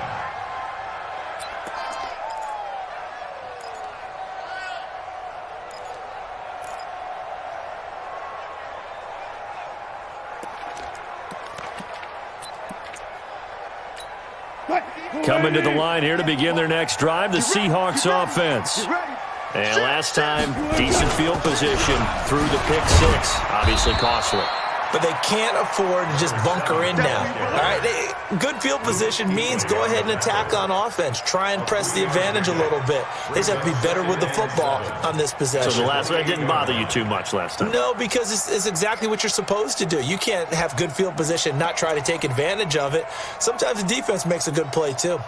A: Coming to the line here to begin their next drive, the Seahawks offense. And last time, decent field position through the pick six. Obviously costly.
B: But they can't afford to just bunker in now. All right, good field position means go ahead and attack on offense. Try and press the advantage a little bit. They just have to be better with the football on this possession.
A: So that didn't bother you too much last time?
B: No, because it's exactly what you're supposed to do. You can't have good field position and not try to take advantage of it. Sometimes the defense makes a good play, too.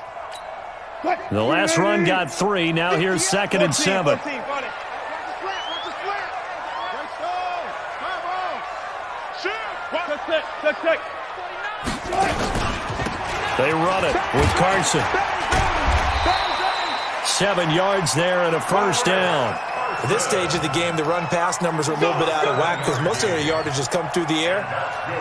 A: The last run got 3. Now here's 2nd and 7. They run it with Carson. 7 yards there and a first down.
B: At this stage of the game, the run-pass numbers are a little bit out of whack because most of their yardage has come through the air.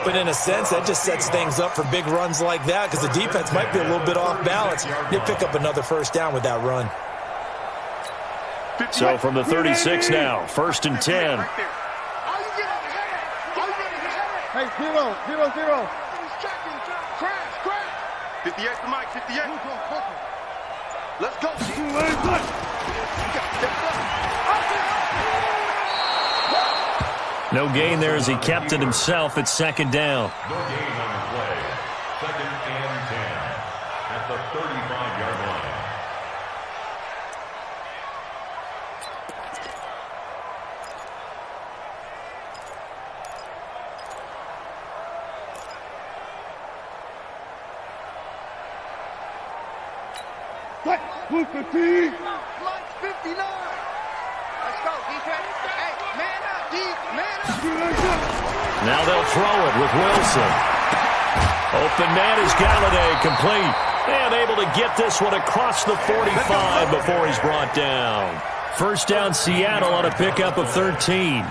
B: But in a sense, that just sets things up for big runs like that because the defense might be a little bit off balance. They pick up another first down with that run.
A: So from the 36 now, 1st and 10.
C: Hey, 0-0-0. 58 to Mike, 58. Let's go.
A: No gain there as he kept it himself at 2nd down.
D: No gain on the play. 2nd and 10 at the 35-yard line.
C: Mike's 59. Let's go, defense. Hey, man up, D. Man up.
A: Now they'll throw it with Wilson. Open man is Galladay, complete. And able to get this one across the 45 before he's brought down. First down, Seattle on a pickup of 13.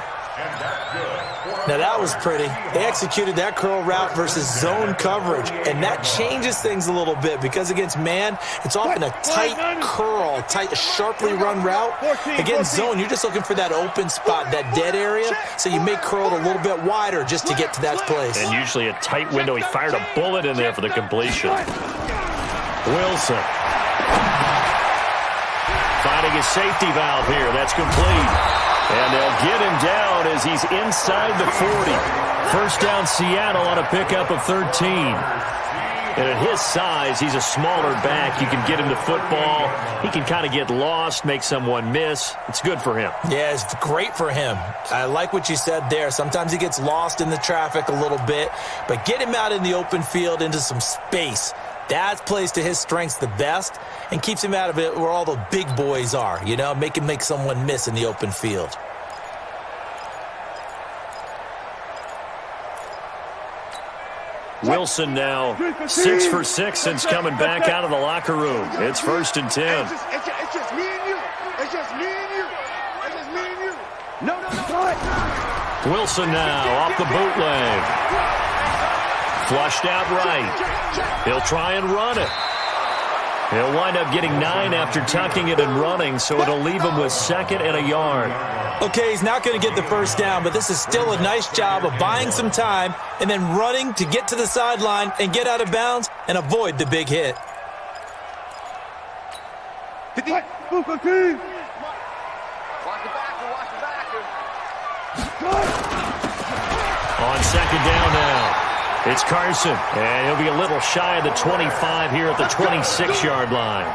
B: Now that was pretty. They executed that curl route versus zone coverage, and that changes things a little bit because against man, it's often a tight curl, tight, sharply run route. Against zone, you're just looking for that open spot, that dead area, so you make curl a little bit wider just to get to that place.
A: And usually a tight window. He fired a bullet in there for the completion. Wilson. Finding a safety valve here. That's complete. And they'll get him down as he's inside the 40. First down, Seattle on a pickup of 13. And at his size, he's a smaller back. You can get him to football. He can kind of get lost, make someone miss. It's good for him.
B: Yeah, it's great for him. I like what you said there. Sometimes he gets lost in the traffic a little bit. But get him out in the open field into some space. That plays to his strengths the best and keeps him out of it where all the big boys are, you know, make him make someone miss in the open field.
A: Wilson now 6 for 6 since coming back out of the locker room. It's 1st and 10.
C: It's just me and you. It's just me and you. It's just me and you. No.
A: Wilson now off the bootleg. Flushed out right. He'll try and run it. He'll wind up getting 9 after tucking it and running, so it'll leave him with 2nd and a yard.
B: Okay, he's not going to get the first down, but this is still a nice job of buying some time and then running to get to the sideline and get out of bounds and avoid the big hit.
C: Watch the backer.
A: On 2nd down now. It's Carson, and he'll be a little shy of the 25 here at the 26-yard line.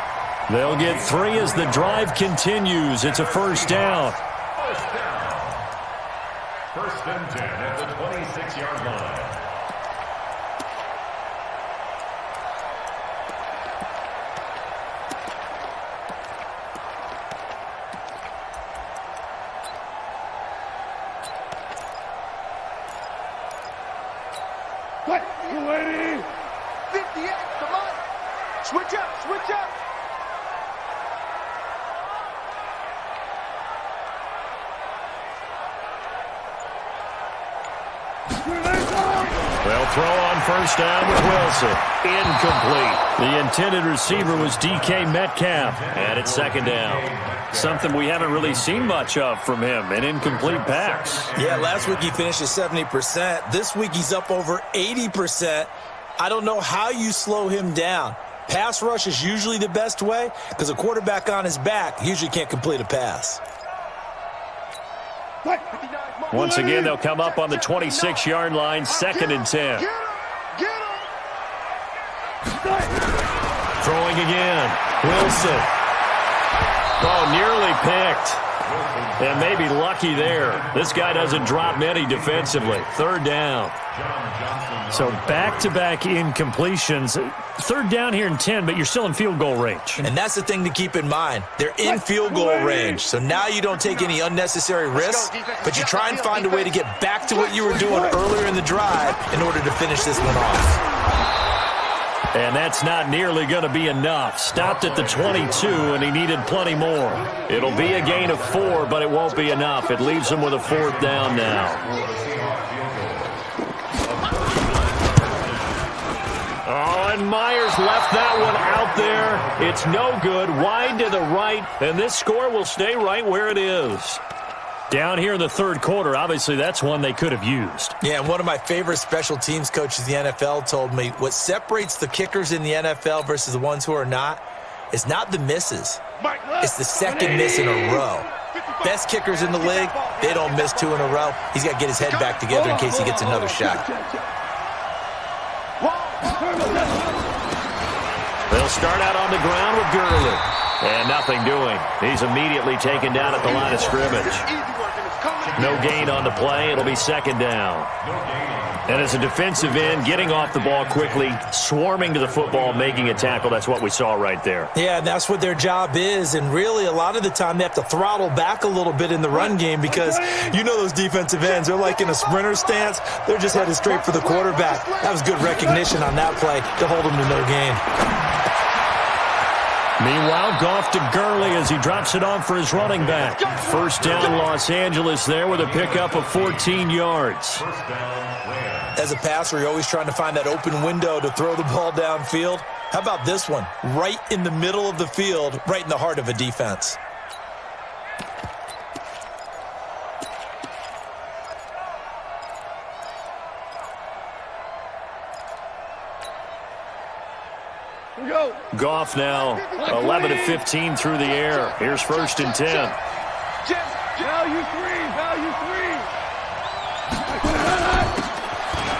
A: They'll get 3 as the drive continues. It's a first down.
D: First and 10 at the 26-yard line.
C: What? 280. 58, come on. Switch up.
A: They'll throw on first down with Wilson. Incomplete. The intended receiver was DK Metcalf. And it's 2nd down. Something we haven't really seen much of from him, an incomplete pass.
B: Yeah, last week he finished at 70%. This week he's up over 80%. I don't know how you slow him down. Pass rush is usually the best way because a quarterback on his back usually can't complete a pass.
A: Once again, they'll come up on the 26-yard line, 2nd and 10. Throwing again. Wilson. Oh, nearly picked. And maybe lucky there. This guy doesn't drop many defensively. 3rd down. So back-to-back incompletions. 3rd down here in 10, but you're still in field goal range.
B: And that's the thing to keep in mind. They're in field goal range. So now you don't take any unnecessary risks, but you try and find a way to get back to what you were doing earlier in the drive in order to finish this one off.
A: And that's not nearly going to be enough. Stopped at the 22, and he needed plenty more. It'll be a gain of 4, but it won't be enough. It leaves him with a 4th down now. Oh, and Myers left that one out there. It's no good. Wide to the right, and this score will stay right where it is. Down here in the 3rd quarter, obviously that's one they could have used.
B: Yeah, and one of my favorite special teams coaches in the NFL told me what separates the kickers in the NFL versus the ones who are not is not the misses. It's the second miss in a row. Best kickers in the league, they don't miss 2 in a row. He's got to get his head back together in case he gets another shot.
A: They'll start out on the ground with Gurley. And nothing doing. He's immediately taken down at the line of scrimmage. No gain on the play. It'll be 2nd down. And as a defensive end, getting off the ball quickly, swarming to the football, making a tackle, that's what we saw right there.
B: Yeah, and that's what their job is. And really, a lot of the time, they have to throttle back a little bit in the run game because you know those defensive ends, they're like in a sprinter stance. They're just headed straight for the quarterback. That was good recognition on that play to hold them to no gain.
A: Meanwhile, Goff to Gurley as he drops it on for his running back. 1st down, Los Angeles there with a pickup of 14 yards.
B: As a passer, you're always trying to find that open window to throw the ball downfield. How about this one? Right in the middle of the field, right in the heart of a defense.
A: Goff now 11 of 15 through the air. Here's 1st and 10.
C: Value 3.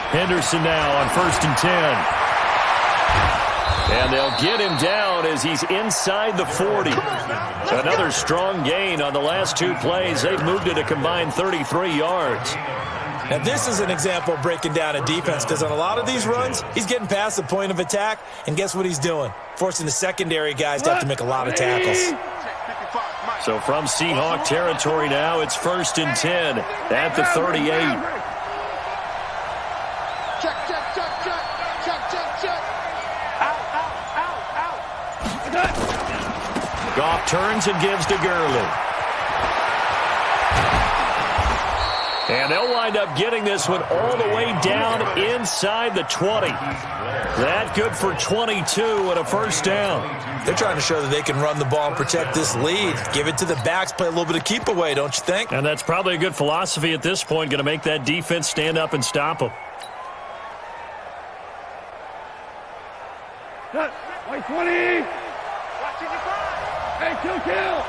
A: Henderson now on 1st and 10. And they'll get him down as he's inside the 40. Another strong gain on the last 2 plays. They've moved it a combined 33 yards.
B: Now, this is an example of breaking down a defense because on a lot of these runs, he's getting past the point of attack, and guess what he's doing? Forcing the secondary guys to have to make a lot of tackles.
A: So from Seahawk territory now, it's 1st and 10 at the 38. Goff turns and gives to Gurley. And they'll wind up getting this one all the way down inside the 20. That good for 22 and a 1st down.
B: They're trying to show that they can run the ball and protect this lead. Give it to the backs, play a little bit of keep away, don't you think?
A: And that's probably a good philosophy at this point, going to make that defense stand up and stop them.
C: White 20. Hey, kill.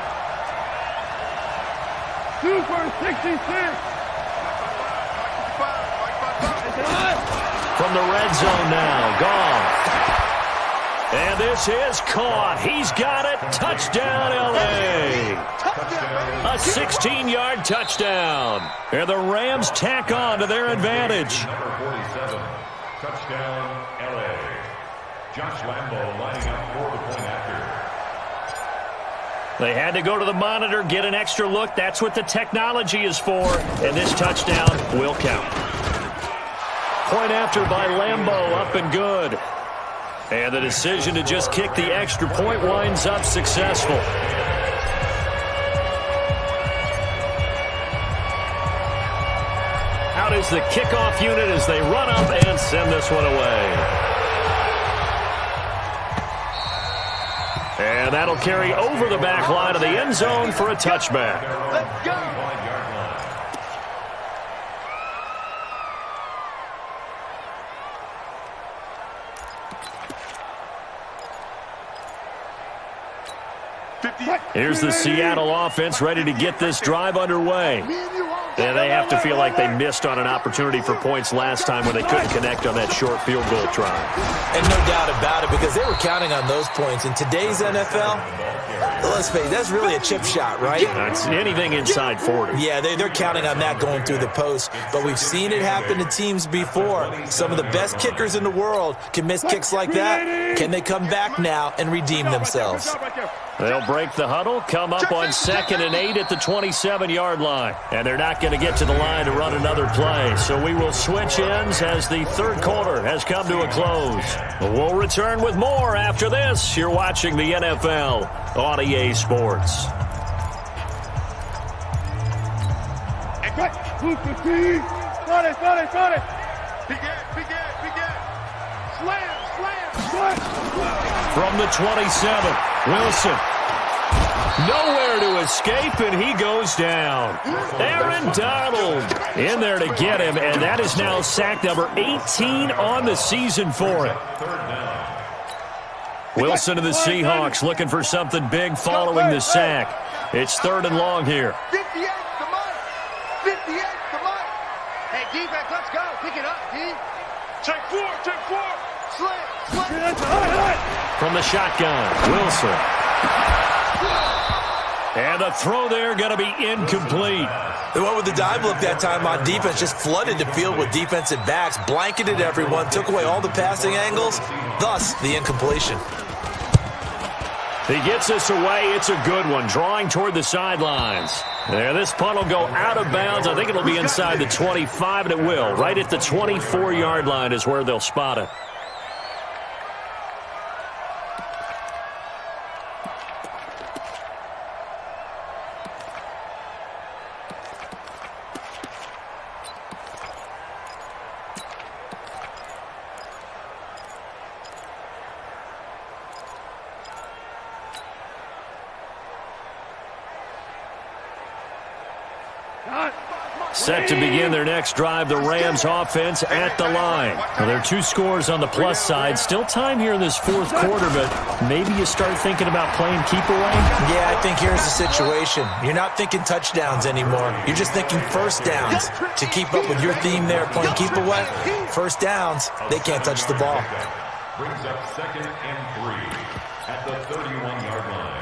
C: 2 for 66.
A: From the red zone now, Goff. And this is caught. He's got it. Touchdown, L.A. A 16-yard touchdown. And the Rams tack on to their advantage.
D: Number 47, touchdown, L.A. Josh Lambo lining up for the point after.
A: They had to go to the monitor, get an extra look. That's what the technology is for. And this touchdown will count. Point after by Lambo, up and good. And the decision to just kick the extra point winds up successful. Out is the kickoff unit as they run up and send this one away. And that'll carry over the back line of the end zone for a touchback.
C: Let's go.
A: Here's the Seattle offense ready to get this drive underway. And they have to feel like they missed on an opportunity for points last time when they couldn't connect on that short field goal try.
B: And no doubt about it, because they were counting on those points. In today's NFL, let's face it, that's really a chip shot, right?
A: That's anything inside 40.
B: Yeah, they're counting on that going through the post. But we've seen it happen to teams before. Some of the best kickers in the world can miss kicks like that. Can they come back now and redeem themselves?
A: They'll break the huddle, come up on 2nd and 8 at the 27-yard line. And they're not going to get to the line to run another play. So we will switch ends as the third quarter has come to a close. We'll return with more after this. You're watching the NFL on EA Sports. From the 27, Wilson. Nowhere to escape, and he goes down. Aaron Donald in there to get him, and that is now sack number 18 on the season for him. Wilson of the Seahawks looking for something big following the sack. It's 3rd and long here.
C: 58, come on. 58, come on. Hey, defense, let's go. Pick it up, D. Check 4. Slam.
A: From the shotgun, Wilson. And the throw there going to be incomplete.
B: They went with the dive look that time on defense, just flooded the field with defensive backs, blanketed everyone, took away all the passing angles, thus the incompletion.
A: He gets us away. It's a good one, drawing toward the sidelines. There, this punt will go out of bounds. I think it'll be inside the 25, and it will. Right at the 24-yard line is where they'll spot it. Set to begin their next drive, the Rams offense at the line. Well, there are 2 scores on the plus side. Still time here in this 4th quarter, but maybe you start thinking about playing keep away?
B: Yeah, I think here's the situation. You're not thinking touchdowns anymore. You're just thinking first downs. To keep up with your theme there, playing keep away, first downs, they can't touch the ball.
D: Brings up 2nd and 3 at the 31-yard line.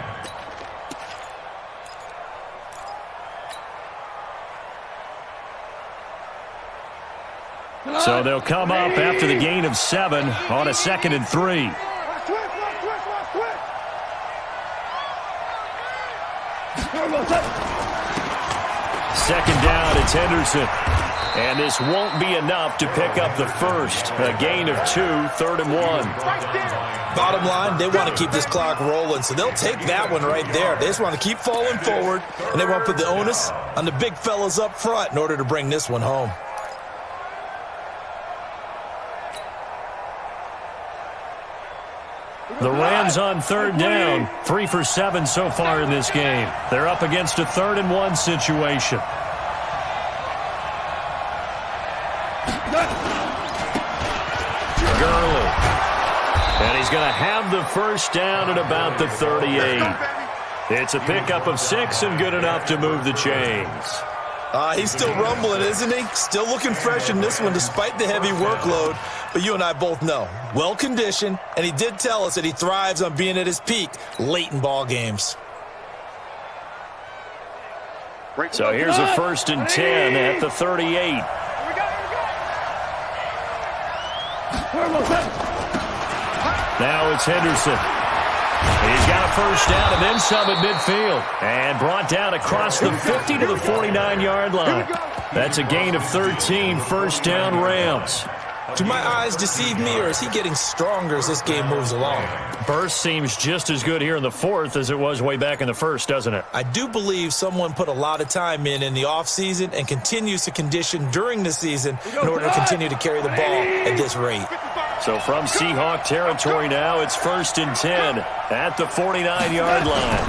A: So they'll come up after the gain of 7 on a 2nd and 3. Second down, it's Henderson. And this won't be enough to pick up the first. A gain of 2, 3rd and 1.
B: Bottom line, they want to keep this clock rolling, so they'll take that one right there. They just want to keep falling forward, and they want to put the onus on the big fellas up front in order to bring this one home.
A: The Rams on 3rd down, 3 for 7 so far in this game. They're up against a 3rd and 1 situation. Gurley. And he's going to have the first down at about the 38. It's a pickup of 6 and good enough to move the chains.
B: He's still rumbling, isn't he? Still looking fresh in this one despite the heavy workload. But you and I both know, well-conditioned, and he did tell us that he thrives on being at his peak late in ball games.
A: So here's a 1st and 10 at the 38. Now it's Henderson. He's got a first down and then some at midfield. And brought down across the 50 to the 49-yard line. That's a gain of 13, first down Rams.
B: Do my eyes deceive me, or is he getting stronger as this game moves along?
A: Burst seems just as good here in the 4th as it was way back in the 1st, doesn't it?
B: I do believe someone put a lot of time in the offseason and continues to condition during the season in order to continue to carry the ball at this rate.
A: So from Seahawk territory now, it's 1st and 10 at the 49-yard line.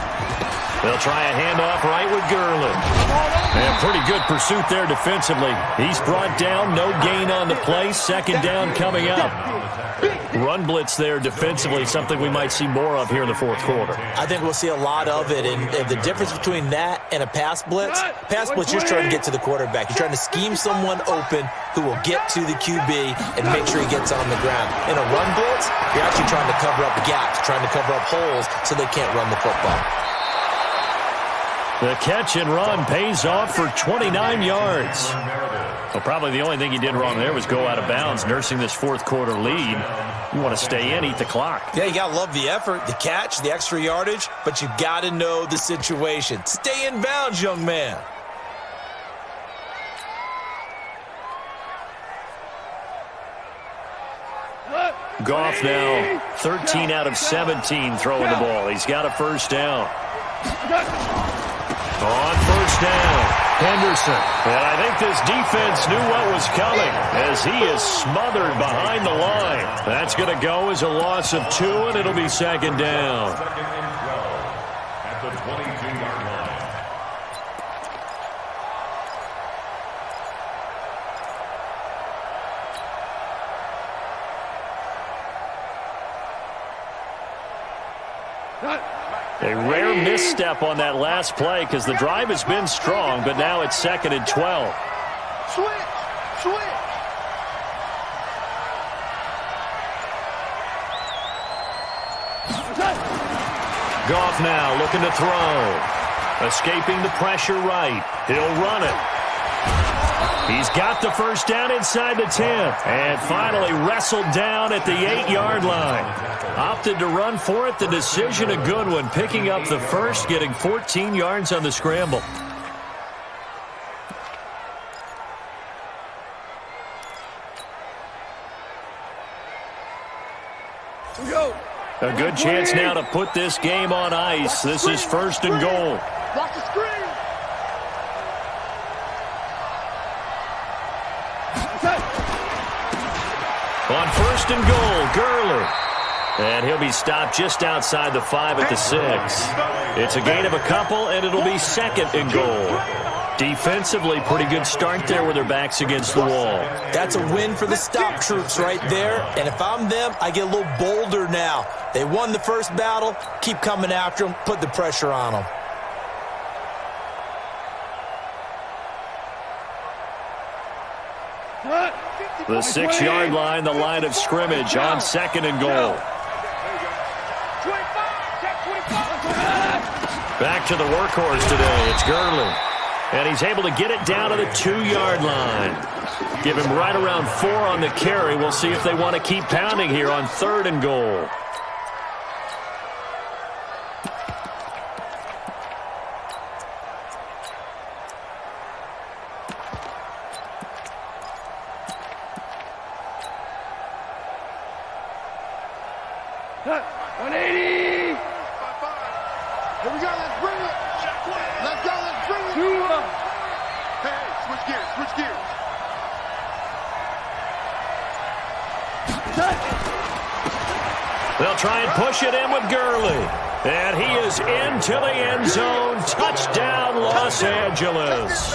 A: They'll try a handoff right with Gurley. And pretty good pursuit there defensively. He's brought down, no gain on the play. Second down coming up. Run blitz there defensively, something we might see more of here in the fourth quarter.
B: I think we'll see a lot of it, and the difference between that and a pass blitz, you're trying to get to the quarterback. You're trying to scheme someone open who will get to the QB and make sure he gets on the ground. In a run blitz, you're actually trying to cover up gaps, trying to cover up holes so they can't run the football.
A: The catch and run pays off for 29 yards. Well, probably the only thing he did wrong there was go out of bounds, nursing this fourth quarter lead. You want to stay in, eat the clock.
B: Yeah, you got to love the effort, the catch, the extra yardage, but you got to know the situation. Stay in bounds, young man.
A: Goff now 13 out of 17 throwing the ball. He's got a first down. On first down, Henderson. And I think this defense knew what was coming as he is smothered behind the line. That's going to go as a loss of 2, and it'll be second down.
D: Second and 12 at the 22-yard line.
A: A rare misstep on that last play because the drive has been strong, but now it's second and 12.
C: Switch.
A: Goff now looking to throw. Escaping the pressure right. He'll run it. He's got the first down inside the 10. And finally wrestled down at the 8-yard line. Opted to run for it. The decision a good one. Picking up the first, getting 14 yards on the scramble. A good chance now to put this game on ice. This is first and goal.
C: Watch the screen.
A: On first and goal, Gurley. And he'll be stopped just outside the 5 at the 6. It's a gain of a couple, and it'll be second and goal. Defensively, pretty good start there with their backs against the wall.
B: That's a win for the stop troops right there. And if I'm them, I get a little bolder now. They won the first battle. Keep coming after them. Put the pressure on them.
A: The 6-yard line, the line of scrimmage on second and goal. Back to the workhorse today. It's Gurley. And he's able to get it down to the 2-yard line. Give him right around 4 on the carry. We'll see if they want to keep pounding here on third and goal. They'll try and push it in with Gurley. And he is into the end zone. Touchdown, Los Angeles.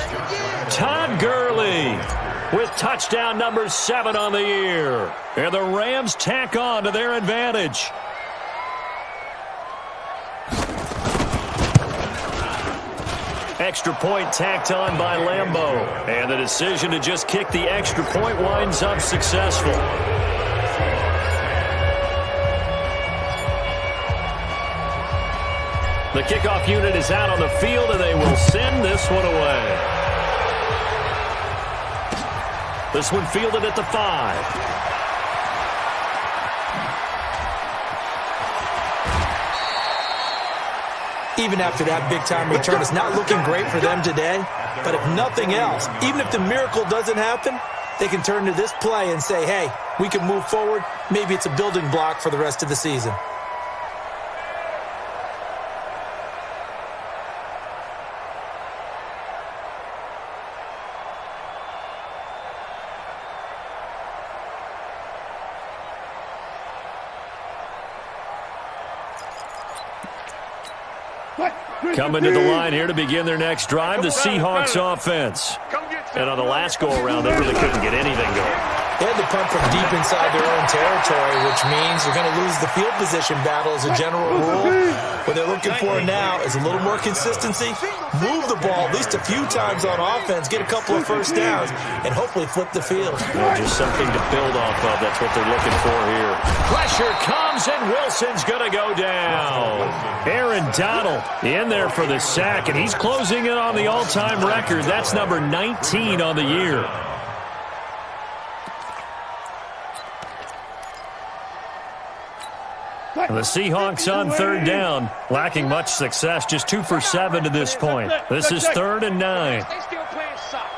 A: Todd Gurley with touchdown number 7 on the year. And the Rams tack on to their advantage. Extra point tacked on by Lambeau. And the decision to just kick the extra point winds up successful. The kickoff unit is out on the field, and they will send this one away. This one fielded at the 5.
B: Even after that big-time return, it's not looking great for them today. But if nothing else, even if the miracle doesn't happen, they can turn to this play and say, hey, we can move forward. Maybe it's a building block for the rest of the season.
A: Coming to the line here to begin their next drive, the Seahawks offense. And on the last go-around, they really couldn't get anything going.
B: They had to punt from deep inside their own territory, which means you're going to lose the field position battle as a general rule. What they're looking for now is a little more consistency, move the ball at least a few times on offense, get a couple of first downs, and hopefully flip the field.
A: Just something to build off of. That's what they're looking for here. Pressure comes, and Wilson's going to go down. Aaron Donald in there for the sack, and he's closing in on the all-time record. That's number 19 on the year. The Seahawks on third down, lacking much success, just 2 for 7 to this point. This is 3rd and 9.
C: They still playing soccer.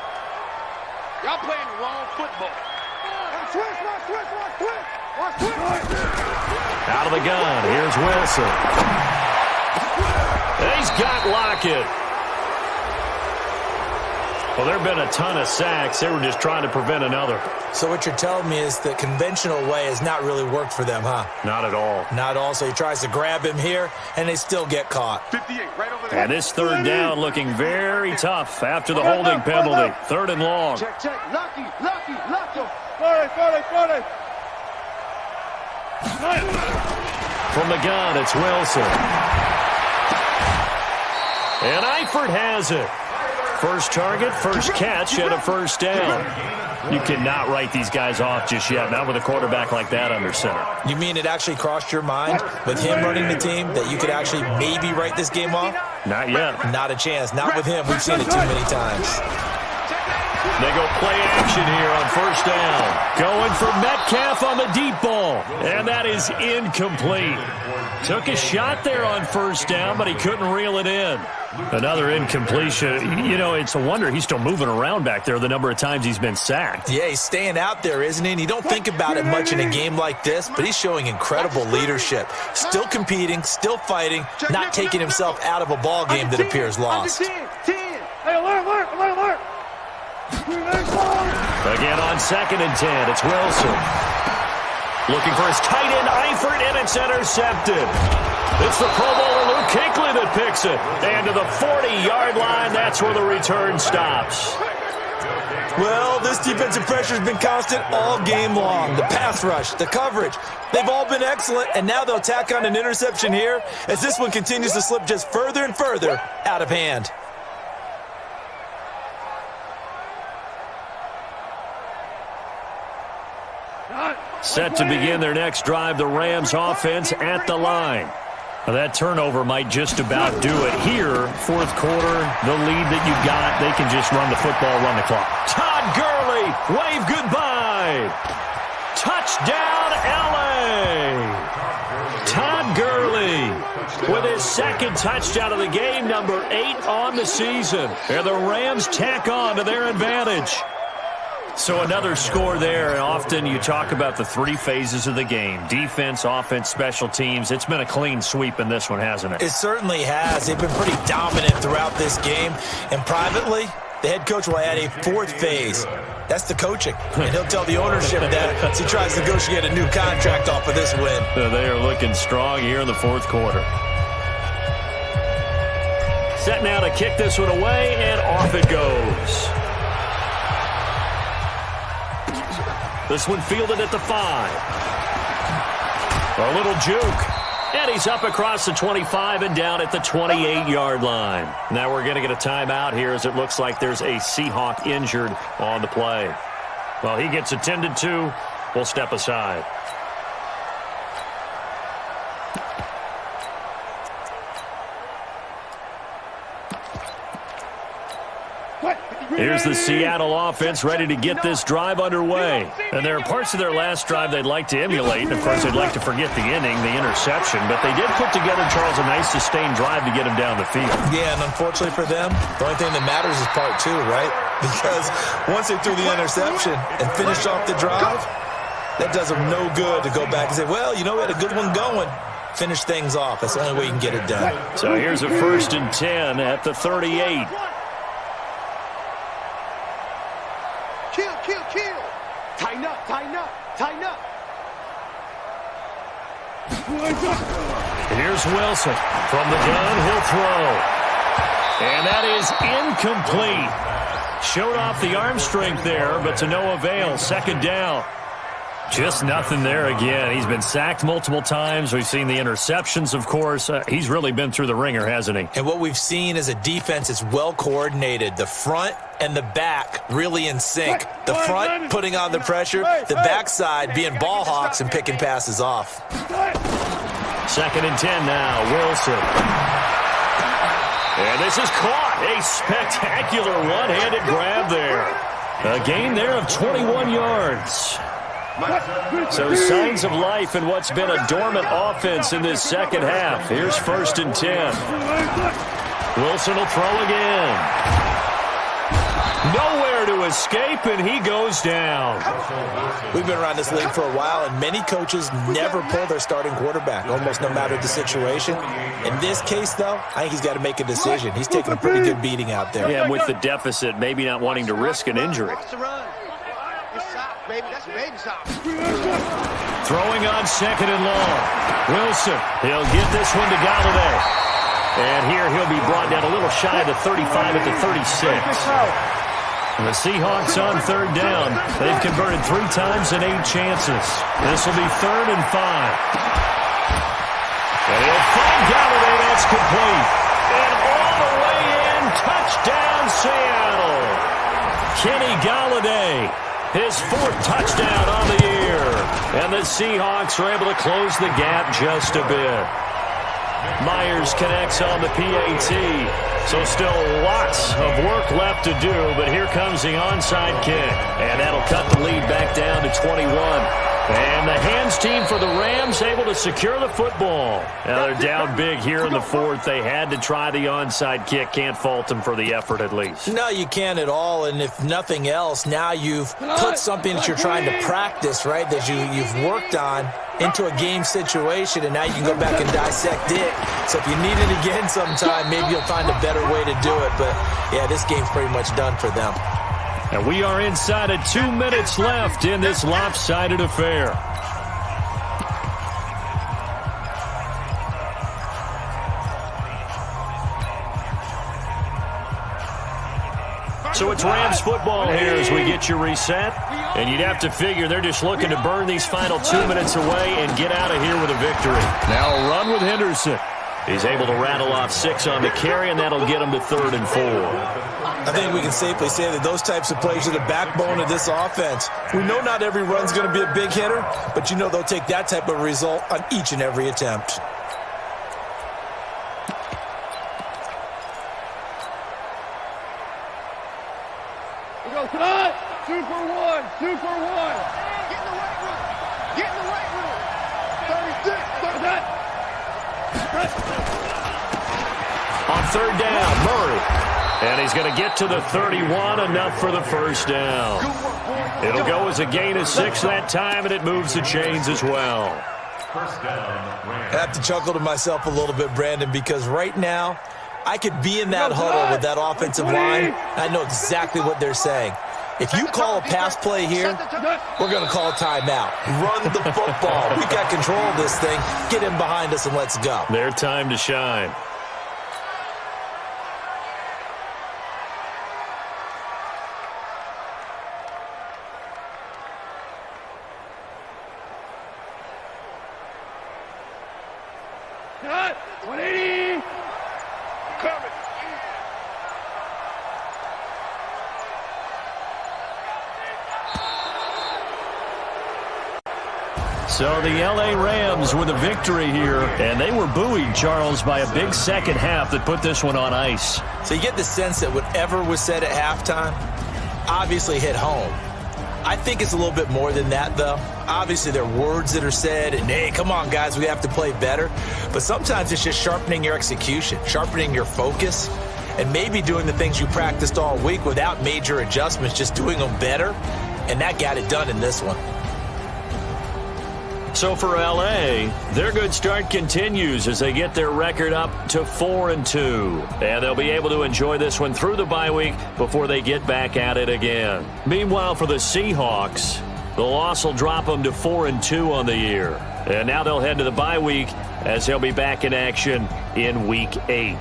C: Y'all playing wrong football.
A: Out of the gun, here's Wilson. He's got Lockett. Well, there have been a ton of sacks. They were just trying to prevent another.
B: So what you're telling me is the conventional way has not really worked for them, huh?
A: Not at all.
B: Not all. So he tries to grab him here, and they still get caught.
C: 58, right over there.
A: And this third down looking very tough after the holding penalty. 3rd and long.
C: Check. Lucky.
A: From the gun, it's Wilson. And Eifert has it. First target, first catch, and a first down. You cannot write these guys off just yet, not with a quarterback like that under center.
B: You mean it actually crossed your mind with him running the team that you could actually maybe write this game off?
A: Not yet.
B: Not a chance. Not with him. We've seen it too many times.
A: They go play action here on first down. Going for Metcalf on the deep ball. And that is incomplete. Took a shot there on first down, but he couldn't reel it in. Another incompletion. You know, it's a wonder he's still moving around back there the number of times he's been sacked.
B: Yeah, he's staying out there, isn't he? And you don't think about it much in a game like this, but he's showing incredible leadership. Still competing, still fighting, not taking himself out of a ball game that appears lost.
C: Hey, alert.
A: Again on 2nd and 10, it's Wilson. Looking for his tight end, Eifert, and it's intercepted. It's the Pro Bowler Luke Kuechly that picks it. And to the 40-yard line, that's where the return stops.
B: Well, this defensive pressure has been constant all game long. The pass rush, the coverage, they've all been excellent, and now they'll tack on an interception here as this one continues to slip just further and further out of hand.
A: Set to begin their next drive, the Rams offense at the line. Now, that turnover might just about do it here. 4th quarter, the lead that you got, they can just run the football, run the clock. Todd Gurley, wave goodbye. Touchdown, L.A. Todd Gurley with his 2nd touchdown of the game, number 8 on the season. And the Rams tack on to their advantage. So another score there, and often you talk about the 3 phases of the game. Defense, offense, special teams. It's been a clean sweep in this one, hasn't it?
B: It certainly has. They've been pretty dominant throughout this game. And privately, the head coach will add a 4th phase. That's the coaching. And he'll tell the ownership that as he tries to negotiate a new contract off of this win.
A: They are looking strong here in the 4th quarter. Set now to kick this one away, and off it goes. This one fielded at the 5. A little juke. And he's up across the 25 and down at the 28-yard line. Now we're going to get a timeout here as it looks like there's a Seahawk injured on the play. Well, he gets attended to. We'll step aside. Here's the Seattle offense ready to get this drive underway. And there are parts of their last drive they'd like to emulate. And, of course, they'd like to forget the inning, the interception. But they did put together, Charles, a nice sustained drive to get him down the field.
B: Yeah, and unfortunately for them, the only thing that matters is part 2, right? Because once they threw the interception and finished off the drive, that does them no good to go back and say, well, you know, we had a good one going. Finish things off. That's the only way you can get it done.
A: So here's a 1st and 10 at the 38.
C: Kill. Tighten up.
A: Here's Wilson. From the gun, he'll throw. And that is incomplete. Showed off the arm strength there, but to no avail. Second down. Just nothing there again. He's been sacked multiple times. We've seen the interceptions, of course. He's really been through the ringer, hasn't he?
B: And what we've seen is a defense is well coordinated. The front and the back really in sync. The front putting on the pressure, the backside being ball hawks and picking passes off.
A: 2nd and 10 now. Wilson. And this is caught. A spectacular one-handed grab there. A gain there of 21 yards. So signs of life in what's been a dormant offense in this second half. Here's 1st and 10. Wilson will throw again. Nowhere to escape, and he goes down.
B: We've been around this league for a while, and many coaches never pull their starting quarterback, almost no matter the situation. In this case, though, I think he's got to make a decision. He's taking a pretty good beating out there.
A: Yeah, and with the deficit, maybe not wanting to risk an injury. Throwing on 2nd and long. Wilson, he'll get this one to Galladay. And here he'll be brought down a little shy of the 35 at the 36. And the Seahawks on 3rd down. They've converted 3 times in 8 chances. This will be 3rd and 5. And he'll find Galladay. That's complete. And all the way in, touchdown Seattle. Kenny Galladay, his 4th touchdown on the year. And the Seahawks are able to close the gap just a bit. Myers connects on the PAT. So still lots of work left to do, but here comes the onside kick. And that'll cut the lead back down to 21. And the hands team for the Rams able to secure the football. Now they're down big here in the 4th. They had to try the onside kick. Can't fault them for the effort at least.
B: No, you can't at all. And if nothing else, now you've put something that you're trying to practice, right, that you've worked on into a game situation, and now you can go back and dissect it. So if you need it again sometime, maybe you'll find a better way to do it. But, yeah, this game's pretty much done for them.
A: And we are inside of 2 minutes left in this lopsided affair. So it's Rams football here as we get you reset. And you'd have to figure they're just looking to burn these final 2 minutes away and get out of here with a victory. Now a run with Henderson. He's able to rattle off 6 on the carry, and that'll get him to 3rd and 4.
B: I think we can safely say that those types of plays are the backbone of this offense. We know not every run's going to be a big hitter, but you know they'll take that type of result on each and every attempt.
C: We go tonight. 2 for 1. 2 for 1. Get in the right room. Get in the right room. 36. 39.
A: On 3rd down, Murray. And he's going to get to the 31, enough for the 1st down. It'll go as a gain of 6 that time, and it moves the chains as well.
B: I have to chuckle to myself a little bit, Brandon, because right now I could be in that huddle with that offensive line. I know exactly what they're saying. If you call a pass play here, we're going to call a timeout. Run the football. We got control of this thing. Get in behind us and let's go.
A: Their time to shine.
C: Cut. 180. Coming.
A: So the L.A. Rams with a victory here, and they were buoyed, Charles, by a big second half that put this one on ice.
B: So you get the sense that whatever was said at halftime obviously hit home. I think it's a little bit more than that, though. Obviously, there are words that are said, and, hey, come on, guys, we have to play better. But sometimes it's just sharpening your execution, sharpening your focus, and maybe doing the things you practiced all week without major adjustments, just doing them better, and that got it done in this one.
A: So for L.A., their good start continues as they get their record up to 4-2. And they'll be able to enjoy this one through the bye week before they get back at it again. Meanwhile, for the Seahawks, the loss will drop them to 4-2 on the year. And now they'll head to the bye week as they'll be back in action in Week 8.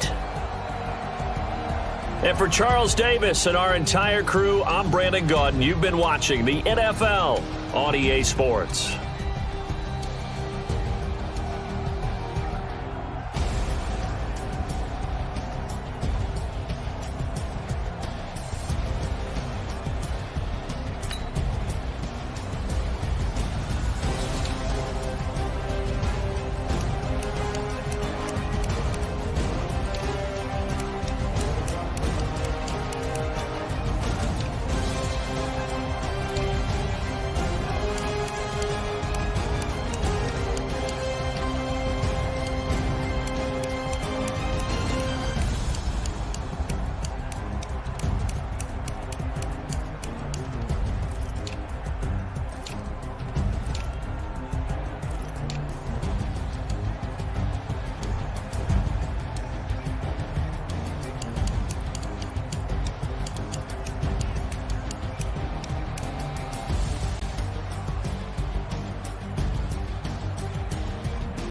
A: And for Charles Davis and our entire crew, I'm Brandon Gaudin. You've been watching the NFL on EA Sports.